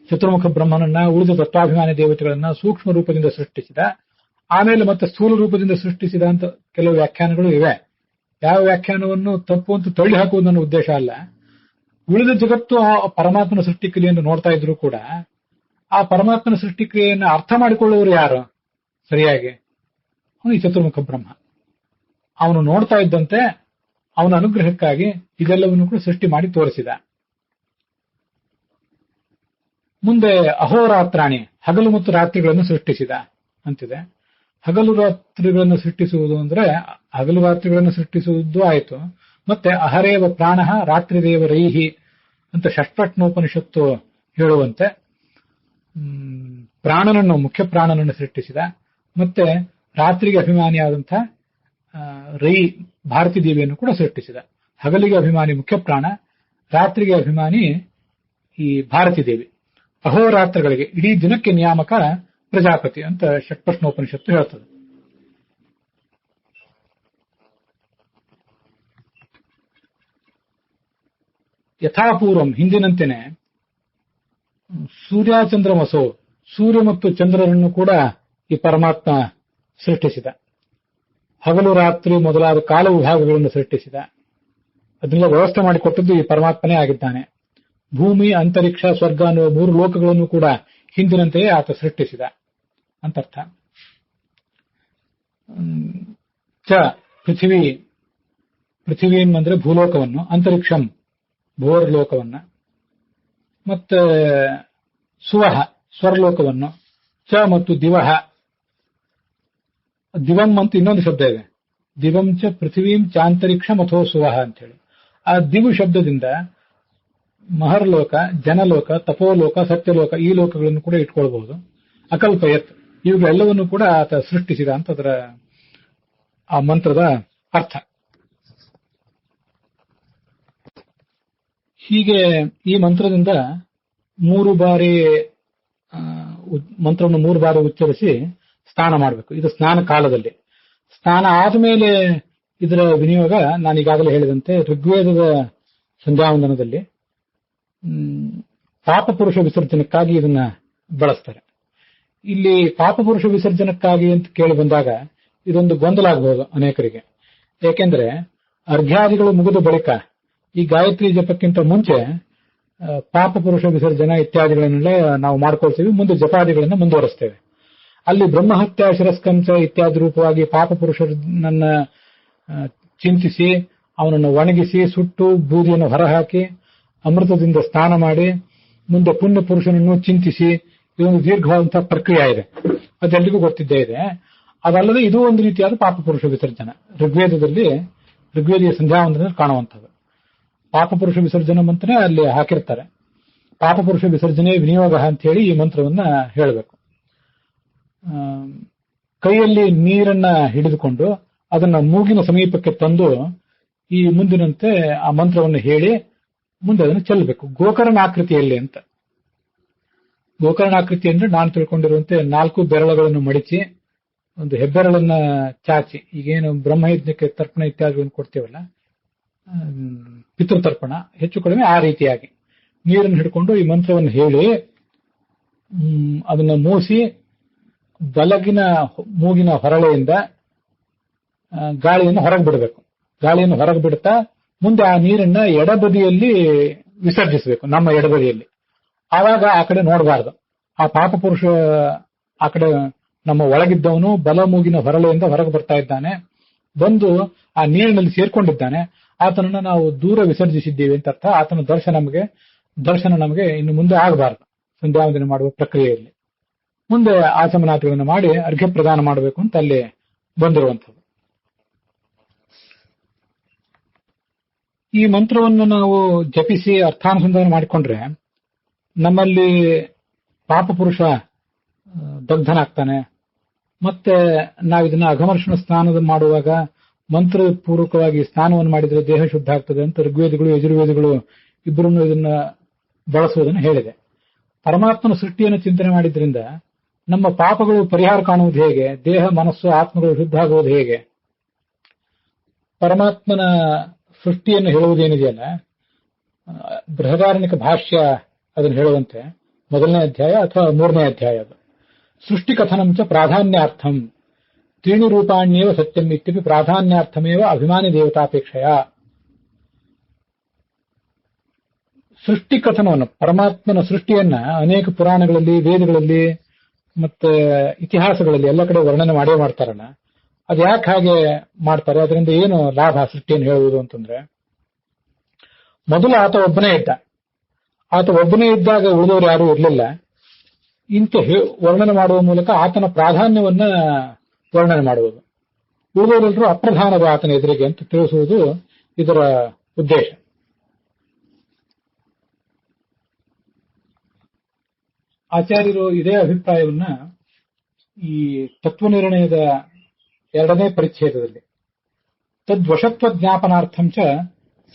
ಚತುರ್ಮುಖ ಬ್ರಹ್ಮನನ್ನ ಉಳಿದ ತತ್ವಾಭಿಮಾನಿ ದೇವತೆಗಳನ್ನ ಸೂಕ್ಷ್ಮ ರೂಪದಿಂದ ಸೃಷ್ಟಿಸಿದ, ಆಮೇಲೆ ಮತ್ತೆ ಸ್ಥೂಲ ರೂಪದಿಂದ ಸೃಷ್ಟಿಸಿದ ಅಂತ ಕೆಲವು ವ್ಯಾಖ್ಯಾನಗಳು ಇವೆ. ಯಾವ ವ್ಯಾಖ್ಯಾನವನ್ನು ತಪ್ಪು ಅಂತ ತಳ್ಳಿ ಹಾಕುವುದು ನನ್ನ ಉದ್ದೇಶ ಅಲ್ಲ. ಉಳಿದ ಜಗತ್ತು ಆ ಪರಮಾತ್ಮನ ಸೃಷ್ಟಿಕ್ರಿಯೆಯನ್ನು ನೋಡ್ತಾ ಇದ್ರು ಕೂಡ ಆ ಪರಮಾತ್ಮನ ಸೃಷ್ಟಿಕ್ರಿಯೆಯನ್ನು ಅರ್ಥ ಮಾಡಿಕೊಳ್ಳುವವರು ಯಾರು ಸರಿಯಾಗಿ? ಅವನು ಈ ಚತುರ್ಮುಖ ಬ್ರಹ್ಮ. ಅವನು ನೋಡ್ತಾ ಇದ್ದಂತೆ ಅವನ ಅನುಗ್ರಹಕ್ಕಾಗಿ ಇದೆಲ್ಲವನ್ನು ಕೂಡ ಸೃಷ್ಟಿ ಮಾಡಿ ತೋರಿಸಿದ. ಮುಂದೆ ಅಹೋರಾತ್ರಾಣಿ, ಹಗಲು ಮತ್ತು ರಾತ್ರಿಗಳನ್ನು ಸೃಷ್ಟಿಸಿದ ಅಂತಿದೆ. ಹಗಲು ರಾತ್ರಿಗಳನ್ನು ಸೃಷ್ಟಿಸುವುದು ಅಂದ್ರೆ ಹಗಲು ರಾತ್ರಿಗಳನ್ನು ಸೃಷ್ಟಿಸುವುದು ಆಯಿತು. ಮತ್ತೆ ಅಹರೇವ ಪ್ರಾಣ ರಾತ್ರಿದೇವ ರೈಹಿ ಅಂತ ಷಷ್ಠೋಪನಿಷತ್ತು ಹೇಳುವಂತೆ ಪ್ರಾಣನನ್ನು, ಮುಖ್ಯ ಪ್ರಾಣನನ್ನು ಸೃಷ್ಟಿಸಿದ. ಮತ್ತೆ ರಾತ್ರಿಗೆ ಅಭಿಮಾನಿಯಾದಂತಹ ರೈ ಭಾರತೀ ದೇವಿಯನ್ನು ಕೂಡ ಸೃಷ್ಟಿಸಿದ. ಹಗಲಿಗೆ ಅಭಿಮಾನಿ ಮುಖ್ಯ ಪ್ರಾಣ, ರಾತ್ರಿಗೆ ಅಭಿಮಾನಿ ಈ ಭಾರತೀ ದೇವಿ. ಅಹೋರಾತ್ರಗಳಿಗೆ, ಇಡೀ ದಿನಕ್ಕೆ ನಿಯಾಮಕ ಪ್ರಜಾಪತಿ ಅಂತ ಷಟ್ಪ್ರಶ್ನೋಪನಿಷತ್ತು ಹೇಳ್ತದೆ. ಯಥಾಪೂರ್ವಂ, ಹಿಂದಿನಂತೆನೆ ಸೂರ್ಯಚಂದ್ರಮಸೋ, ಸೂರ್ಯ ಮತ್ತು ಚಂದ್ರರನ್ನು ಕೂಡ ಈ ಪರಮಾತ್ಮ ಸೃಷ್ಟಿಸಿದ. ಹಗಲು ರಾತ್ರಿ ಮೊದಲಾದ ಕಾಲ ವಿಭಾಗಗಳನ್ನು ಸೃಷ್ಟಿಸಿದ. ಅದನ್ನೆಲ್ಲ ವ್ಯವಸ್ಥೆ ಮಾಡಿಕೊಟ್ಟದ್ದು ಈ ಪರಮಾತ್ಮನೇ ಆಗಿದ್ದಾನೆ. ಭೂಮಿ, ಅಂತರಿಕ್ಷ, ಸ್ವರ್ಗ ಅನ್ನುವ 3 ಲೋಕಗಳನ್ನು ಕೂಡ ಹಿಂದಿನಂತೆಯೇ ಆತ ಸೃಷ್ಟಿಸಿದ ಅಂತರ್ಥ. ಪೃಥಿವೀಂ ಅಂದ್ರೆ ಭೂಲೋಕವನ್ನು, ಅಂತರಿಕ್ಷಂ ಭೋರ್ಲೋಕವನ್ನ, ಮತ್ತೆ ಸುವಹ ಸ್ವರ್ಲೋಕವನ್ನು, ಚ ಮತ್ತು ದಿವಹ, ದಿವಂ ಅಂತ ಇನ್ನೊಂದು ಶಬ್ದ ಇದೆ. ದಿವಂ ಚ ಪೃಥಿವೀಂ ಚಾಂತರಿಕ್ಷ ಅಥೋ ಸುವಹ ಅಂತ ಹೇಳಿ. ಆ ದಿವು ಶಬ್ದದಿಂದ ಮಹರ್ಲೋಕ, ಜನಲೋಕ, ತಪೋಲೋಕ, ಸತ್ಯಲೋಕ ಈ ಲೋಕಗಳನ್ನು ಕೂಡ ಇಟ್ಕೊಳ್ಬಹುದು. ಅಕಲ್ಪಯತ್, ಇವುಗಳೆಲ್ಲವನ್ನು ಕೂಡ ಆತ ಸೃಷ್ಟಿಸಿದ ಅಂತ ಅದರ ಆ ಮಂತ್ರದ ಅರ್ಥ. ಹೀಗೆ ಈ ಮಂತ್ರದಿಂದ 3 ಬಾರಿ ಮಂತ್ರವನ್ನು 3 ಬಾರಿ ಉಚ್ಚರಿಸಿ ಸ್ನಾನ ಮಾಡಬೇಕು. ಇದು ಸ್ನಾನ ಕಾಲದಲ್ಲಿ. ಸ್ನಾನ ಆದಮೇಲೆ ಇದರ ವಿನಿಯೋಗ ನಾನೀಗಾಗಲೇ ಹೇಳಿದಂತೆ ಋಗ್ವೇದದ ಸಂಧ್ಯಾವಂದನದಲ್ಲಿ ಪಾಪಪುರುಷ ವಿಸರ್ಜನಕ್ಕಾಗಿ ಇದನ್ನ ಬಳಸ್ತಾರೆ. ಇಲ್ಲಿ ಪಾಪಪುರುಷ ವಿಸರ್ಜನಕ್ಕಾಗಿ ಅಂತ ಕೇಳಿ ಬಂದಾಗ ಇದೊಂದು ಗೊಂದಲ ಆಗಬಹುದು ಅನೇಕರಿಗೆ. ಏಕೆಂದ್ರೆ ಅರ್ಘ್ಯಾದಿಗಳು ಮುಗಿದ ಬಳಿಕ ಈ ಗಾಯತ್ರಿ ಜಪಕ್ಕಿಂತ ಮುಂಚೆ ಪಾಪಪುರುಷ ವಿಸರ್ಜನ ಇತ್ಯಾದಿಗಳನ್ನೆಲ್ಲ ನಾವು ಮಾಡ್ಕೊಳ್ತೀವಿ, ಮುಂದೆ ಜಪಾದಿಗಳನ್ನು ಮುಂದುವರಿಸ್ತೇವೆ. ಅಲ್ಲಿ ಬ್ರಹ್ಮಹತ್ಯ, ಶಿರಸ್ಕಂಚ ಇತ್ಯಾದಿ ರೂಪವಾಗಿ ಪಾಪಪುರುಷನನ್ನ ಚಿಂತಿಸಿ ಅವನನ್ನು ಒಣಗಿಸಿ ಸುಟ್ಟು ಬೂದಿಯನ್ನು ಹೊರಹಾಕಿ ಅಮೃತದಿಂದ ಸ್ನಾನ ಮಾಡಿ ಮುಂದೆ ಪುಣ್ಯ ಪುರುಷನನ್ನು ಚಿಂತಿಸಿ ಇದೊಂದು ದೀರ್ಘವಾದಂತಹ ಪ್ರಕ್ರಿಯೆ ಇದೆ. ಅದೆಲ್ಲರಿಗೂ ಗೊತ್ತಿದ್ದೇ ಇದೆ. ಅದಲ್ಲದೆ ಇದು ಒಂದು ರೀತಿಯಾದ ಪಾಪಪುರುಷ ವಿಸರ್ಜನ. ಋಗ್ವೇದೀಯ ಸಂಧ್ಯಾವಂದನದಲ್ಲಿ ಕಾಣುವಂಥದ್ದು ಪಾಪಪುರುಷ ವಿಸರ್ಜನ ಮಂತ್ರನೇ ಅಲ್ಲಿ ಹಾಕಿರ್ತಾರೆ. ಪಾಪಪುರುಷ ವಿಸರ್ಜನೆ ವಿನಿಯೋಗ ಅಂತ ಹೇಳಿ ಈ ಮಂತ್ರವನ್ನ ಹೇಳಬೇಕು. ಕೈಯಲ್ಲಿ ನೀರನ್ನ ಹಿಡಿದುಕೊಂಡು ಅದನ್ನ ಮೂಗಿನ ಸಮೀಪಕ್ಕೆ ತಂದು ಈ ಮುಂದಿನಂತೆ ಆ ಮಂತ್ರವನ್ನು ಹೇಳಿ ಮುಂದೆ ಅದನ್ನು ಚೆಲ್ಲಬೇಕು. ಗೋಕರ್ಣಾಕೃತಿಯಲ್ಲಿ ಅಂತ. ಗೋಕರ್ಣಾಕೃತಿ ಅಂದ್ರೆ ನಾನು ತಿಳ್ಕೊಂಡಿರುವಂತೆ 4 ಬೆರಳುಗಳನ್ನು ಮಡಿಚಿ ಒಂದು ಹೆಬ್ಬೆರಳನ್ನ ಚಾಚಿ, ಈಗೇನು ಬ್ರಹ್ಮಯಜ್ಞಕ್ಕೆ ತರ್ಪಣ ಇತ್ಯಾದಿಗಳನ್ನು ಕೊಡ್ತೇವಲ್ಲ, ಪಿತೃತರ್ಪಣ ಹೆಚ್ಚು ಕಡಿಮೆ ಆ ರೀತಿಯಾಗಿ ನೀರನ್ನು ಹಿಡ್ಕೊಂಡು ಈ ಮಂತ್ರವನ್ನು ಹೇಳಿ ಅದನ್ನ ಮೂಸಿ ಬಲಗಿನ ಮೂಗಿನ ಹೊರಳೆಯಿಂದ ಗಾಳಿಯನ್ನು ಹೊರಗೆ ಬಿಡಬೇಕು. ಗಾಳಿಯನ್ನು ಹೊರಗೆ ಬಿಡ್ತಾ ಮುಂದೆ ಆ ನೀರನ್ನ ಎಡಬದಿಯಲ್ಲಿ ವಿಸರ್ಜಿಸಬೇಕು, ನಮ್ಮ ಎಡಬದಿಯಲ್ಲಿ. ಆವಾಗ ಆ ಕಡೆ ನೋಡಬಾರದು. ಆ ಪಾಪಪುರುಷ ಆ ಕಡೆ ನಮ್ಮ ಒಳಗಿದ್ದವನು ಬಲ ಮೂಗಿನ ಹೊರಳೆಯಿಂದ ಹೊರಗೆ ಬರ್ತಾ ಇದ್ದಾನೆ, ಬಂದು ಆ ನೀರಿನಲ್ಲಿ ಸೇರ್ಕೊಂಡಿದ್ದಾನೆ. ಆತನನ್ನ ನಾವು ದೂರ ವಿಸರ್ಜಿಸಿದ್ದೀವಿ ಅಂತ ಅರ್ಥ. ಆತನ ದರ್ಶನ ನಮಗೆ ಇನ್ನು ಮುಂದೆ ಆಗಬಾರದು. ಸಂಧ್ಯಾವಂದನೆ ಮಾಡುವ ಪ್ರಕ್ರಿಯೆಯಲ್ಲಿ ಮುಂದೆ ಆಚಮನಾದಿಗಳನ್ನು ಮಾಡಿ ಅರ್ಘ್ಯ ಪ್ರದಾನ ಮಾಡಬೇಕು ಅಂತ ಅಲ್ಲಿ ಬಂದಿರುವಂಥದ್ದು. ಈ ಮಂತ್ರವನ್ನು ನಾವು ಜಪಿಸಿ ಅರ್ಥಾನುಸಂಧಾನ ಮಾಡಿಕೊಂಡ್ರೆ ನಮ್ಮಲ್ಲಿ ಪಾಪಪುರುಷ ದಗ್ಧನಾಗ್ತಾನೆ. ಮತ್ತೆ ನಾವಿದನ್ನ ಅಘಮರ್ಷಣ ಸ್ನಾನದ ಮಾಡುವಾಗ ಮಂತ್ರಪೂರ್ವಕವಾಗಿ ಸ್ನಾನವನ್ನು ಮಾಡಿದರೆ ದೇಹ ಶುದ್ಧ ಆಗ್ತದೆ ಅಂತ ಋಗ್ವೇದಿಗಳು ಯಜುರ್ವೇದಿಗಳು ಇಬ್ಬರನ್ನು ಇದನ್ನ ಬಳಸುವುದನ್ನು ಹೇಳಿದೆ. ಪರಮಾತ್ಮನ ಸೃಷ್ಟಿಯನ್ನು ಚಿಂತನೆ ಮಾಡಿದ್ರಿಂದ ನಮ್ಮ ಪಾಪಗಳು ಪರಿಹಾರ ಕಾಣುವುದು ಹೇಗೆ, ದೇಹ ಮನಸ್ಸು ಆತ್ಮಗಳು ಶುದ್ಧ ಆಗುವುದು ಹೇಗೆ, ಪರಮಾತ್ಮನ ಸೃಷ್ಟಿಯನ್ನು ಹೇಳುವುದೇನಿದೆಯಲ್ಲ, ಬೃಹದಾರಣ್ಯಕ ಭಾಷ್ಯ ಅದನ್ನು ಹೇಳುವಂತೆ 1ನೇ ಅಧ್ಯಾಯ ಅಥವಾ 3ನೇ ಅಧ್ಯಾಯ ಅದು. ಸೃಷ್ಟಿ ಕಥನಂಚ ಪ್ರಾಧಾನ್ಯಾರ್ಥಂ ತ್ರೀಣಿ ರೂಪಾಣ್ಯೇವ ಸತ್ಯಂ ಇತ್ಯಪಿ ಪ್ರಾಧಾನ್ಯಾರ್ಥಮೇವ ಅಭಿಮಾನಿ ದೇವತಾಪೇಕ್ಷೆಯ. ಸೃಷ್ಟಿ ಕಥನವನ್ನು, ಪರಮಾತ್ಮನ ಸೃಷ್ಟಿಯನ್ನ ಅನೇಕ ಪುರಾಣಗಳಲ್ಲಿ, ವೇದಗಳಲ್ಲಿ ಮತ್ತೆ ಇತಿಹಾಸಗಳಲ್ಲಿ ಎಲ್ಲ ಕಡೆ ವರ್ಣನೆ ಮಾಡೇ ಮಾಡ್ತಾರಲ್ಲ, ಅದು ಯಾಕೆ ಹಾಗೆ ಮಾಡ್ತಾರೆ, ಅದರಿಂದ ಏನು ಲಾಭ ಸೃಷ್ಟಿಯನ್ನು ಹೇಳುವುದು ಅಂತಂದ್ರೆ, ಮೊದಲು ಆತ ಒಬ್ಬನೇ ಇದ್ದ. ಆತ ಒಬ್ಬನೇ ಇದ್ದಾಗ ಉಳಿದವರು ಯಾರೂ ಇರಲಿಲ್ಲ. ಇಂಥ ವರ್ಣನೆ ಮಾಡುವ ಮೂಲಕ ಆತನ ಪ್ರಾಧಾನ್ಯವನ್ನ ವರ್ಣನೆ ಮಾಡುವುದು, ಉಳಿದವರೆಲ್ಲರೂ ಅಪ್ರಧಾನದ ಆತನ ಎದುರಿಗೆ ಅಂತ ತಿಳಿಸುವುದು ಇದರ ಉದ್ದೇಶ. ಆಚಾರ್ಯರು ಇದೇ ಅಭಿಪ್ರಾಯವನ್ನ ಈ ತತ್ವನಿರ್ಣಯದ 2ನೇ ಪರಿಚ್ಛೇದದಲ್ಲಿ ತದ್ವಶತ್ವ ಜ್ಞಾಪನಾರ್ಥಂಚ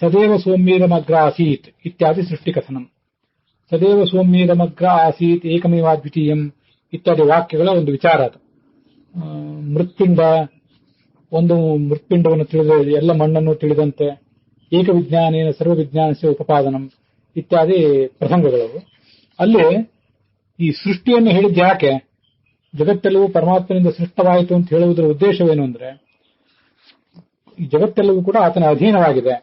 ಸದೇವ ಸೌಮ್ಯೇದಮಗ್ರ ಆಸೀತ್ ಇತ್ಯಾದಿ ಸೃಷ್ಟಿಕಥನಂ. ಸದೇವ ಸೌಮ್ಯೇದಮಗ್ರ ಆಸೀತ್ ಏಕಮೇವಾದ್ವಿತೀಯಂ ಇತ್ಯಾದಿ ವಾಕ್ಯಗಳ ಒಂದು ವಿಚಾರ ಅದು. ಮೃತ್ಪಿಂಡ, ಒಂದು ಮೃತ್ಪಿಂಡವನ್ನು ತಿಳಿದ ಎಲ್ಲ ಮಣ್ಣನ್ನು ತಿಳಿದಂತೆ, ಏಕವಿಜ್ಞಾನೇನ ಸರ್ವವಿಜ್ಞಾನಸ್ಯ ಉಪಪಾದನಂ ಇತ್ಯಾದಿ ಪ್ರಸಂಗಗಳವು. ಅಲ್ಲಿ ಈ ಸೃಷ್ಟಿಯನ್ನು ಹೇಳಿದ ಯಾಕೆ, ಜಗತ್ತೆಲ್ಲವೂ ಪರಮಾತ್ಮನಿಂದ ಸೃಷ್ಟವಾಯಿತು ಅಂತ ಹೇಳುವುದರ ಉದ್ದೇಶವೇನು ಅಂದ್ರೆ, ಈ ಜಗತ್ತೆಲ್ಲವೂ ಕೂಡ ಆತನ ಅಧೀನವಾಗಿದೆ.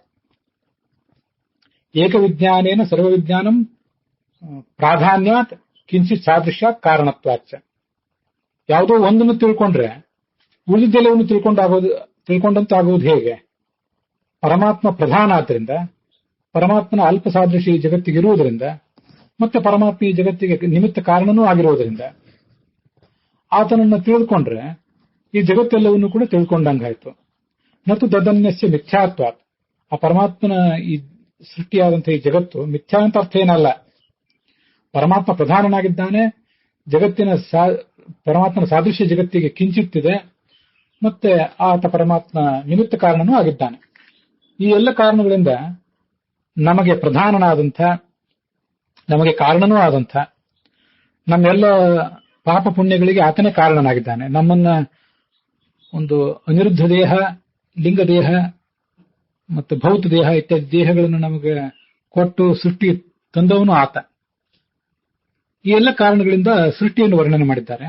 ಏಕವಿಜ್ಞಾನೇನ ಸರ್ವವಿಜ್ಞಾನಂ ಪ್ರಾಧಾನ್ಯಾತ್ ಕಿಂಚಿತ್ ಸಾದೃಶ್ಯಾತ್ ಕಾರಣತ್ವಾಚ್ಚ. ಯಾವುದೋ ಒಂದನ್ನು ತಿಳ್ಕೊಂಡ್ರೆ ಉಳಿದೆಲ್ಲವನ್ನು ತಿಳ್ಕೊಂಡಂತಾಗುವುದು ಹೇಗೆ? ಪರಮಾತ್ಮ ಪ್ರಧಾನ ಆದ್ರಿಂದ, ಪರಮಾತ್ಮನ ಅಲ್ಪ ಸಾದೃಶ್ಯ ಈ ಜಗತ್ತಿಗೆ ಇರುವುದರಿಂದ, ಮತ್ತೆ ಪರಮಾತ್ಮ ಈ ಜಗತ್ತಿಗೆ ನಿಮಿತ್ತ ಕಾರಣನೂ ಆಗಿರುವುದರಿಂದ ಆತನನ್ನು ತಿಳಿದುಕೊಂಡ್ರೆ ಈ ಜಗತ್ತೆಲ್ಲವನ್ನು ಕೂಡ ತಿಳ್ಕೊಂಡಂಗಾಯ್ತು. ಮತ್ತು ತದನ್ಯಸ್ಯ ಮಿಥ್ಯಾತ್ವ, ಆ ಪರಮಾತ್ಮನ ಈ ಸೃಷ್ಟಿಯಾದಂತಹ ಈ ಜಗತ್ತು ಮಿಥ್ಯಾ ಅಂತ ಅರ್ಥ ಏನಲ್ಲ. ಪರಮಾತ್ಮ ಪ್ರಧಾನನಾಗಿದ್ದಾನೆ, ಪರಮಾತ್ಮನ ಸಾದೃಶ್ಯ ಜಗತ್ತಿಗೆ ಕಿಂಚಿತ್ತಿದೆ, ಮತ್ತೆ ಆತ ಪರಮಾತ್ಮ ನಿಮಿತ್ತ ಕಾರಣನೂ ಆಗಿದ್ದಾನೆ. ಈ ಎಲ್ಲ ಕಾರಣಗಳಿಂದ ನಮಗೆ ಪ್ರಧಾನನಾದಂಥ, ನಮಗೆ ಕಾರಣನೂ ಆದಂಥ, ನಮ್ಮೆಲ್ಲ ಪಾಪ ಪುಣ್ಯಗಳಿಗೆ ಆತನೇ ಕಾರಣನಾಗಿದ್ದಾನೆ. ನಮ್ಮನ್ನ ಒಂದು ಅನಿರುದ್ಧ ದೇಹ, ಲಿಂಗ ದೇಹ ಮತ್ತು ಭೌತ ದೇಹ ಇತ್ಯಾದಿ ದೇಹಗಳನ್ನು ನಮಗೆ ಕೊಟ್ಟು ಸೃಷ್ಟಿ ತಂದವನು ಆತ. ಈ ಎಲ್ಲ ಕಾರಣಗಳಿಂದ ಸೃಷ್ಟಿಯನ್ನು ವರ್ಣನೆ ಮಾಡಿದ್ದಾರೆ.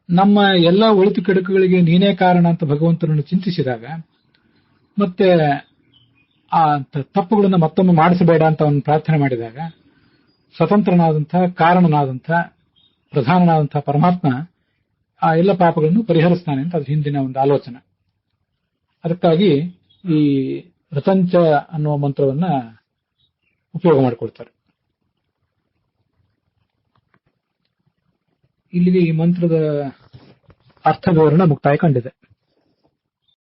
ನಮ್ಮ ಎಲ್ಲ ಒಳಿತು ಕೆಡುಕುಗಳಿಗೆ ನೀನೇ ಕಾರಣ ಅಂತ ಭಗವಂತನನ್ನು ಚಿಂತಿಸಿದಾಗ, ಮತ್ತೆ ಆ ತಪ್ಪುಗಳನ್ನು ಮತ್ತೊಮ್ಮೆ ಮಾಡಿಸಬೇಡ ಅಂತ ಅವನು ಪ್ರಾರ್ಥನೆ ಮಾಡಿದಾಗ, ಸ್ವತಂತ್ರನಾದಂಥ, ಕಾರಣನಾದಂಥ, ಪ್ರಧಾನನಾದಂಥ ಪರಮಾತ್ಮ ಆ ಎಲ್ಲ ಪಾಪಗಳನ್ನು ಪರಿಹರಿಸ್ತಾನೆ ಅಂತ ಅದು ಹಿಂದಿನ ಒಂದು ಆಲೋಚನೆ. ಅದಕ್ಕಾಗಿ ಈ ರತಂಚ ಅನ್ನುವ ಮಂತ್ರವನ್ನ ಉಪಯೋಗ ಮಾಡಿಕೊಳ್ತಾರೆ. ಇಲ್ಲಿಗೆ ಈ ಮಂತ್ರದ ಅರ್ಥ ವಿವರಣೆ ಮುಕ್ತಾಯ ಕಂಡಿದೆ.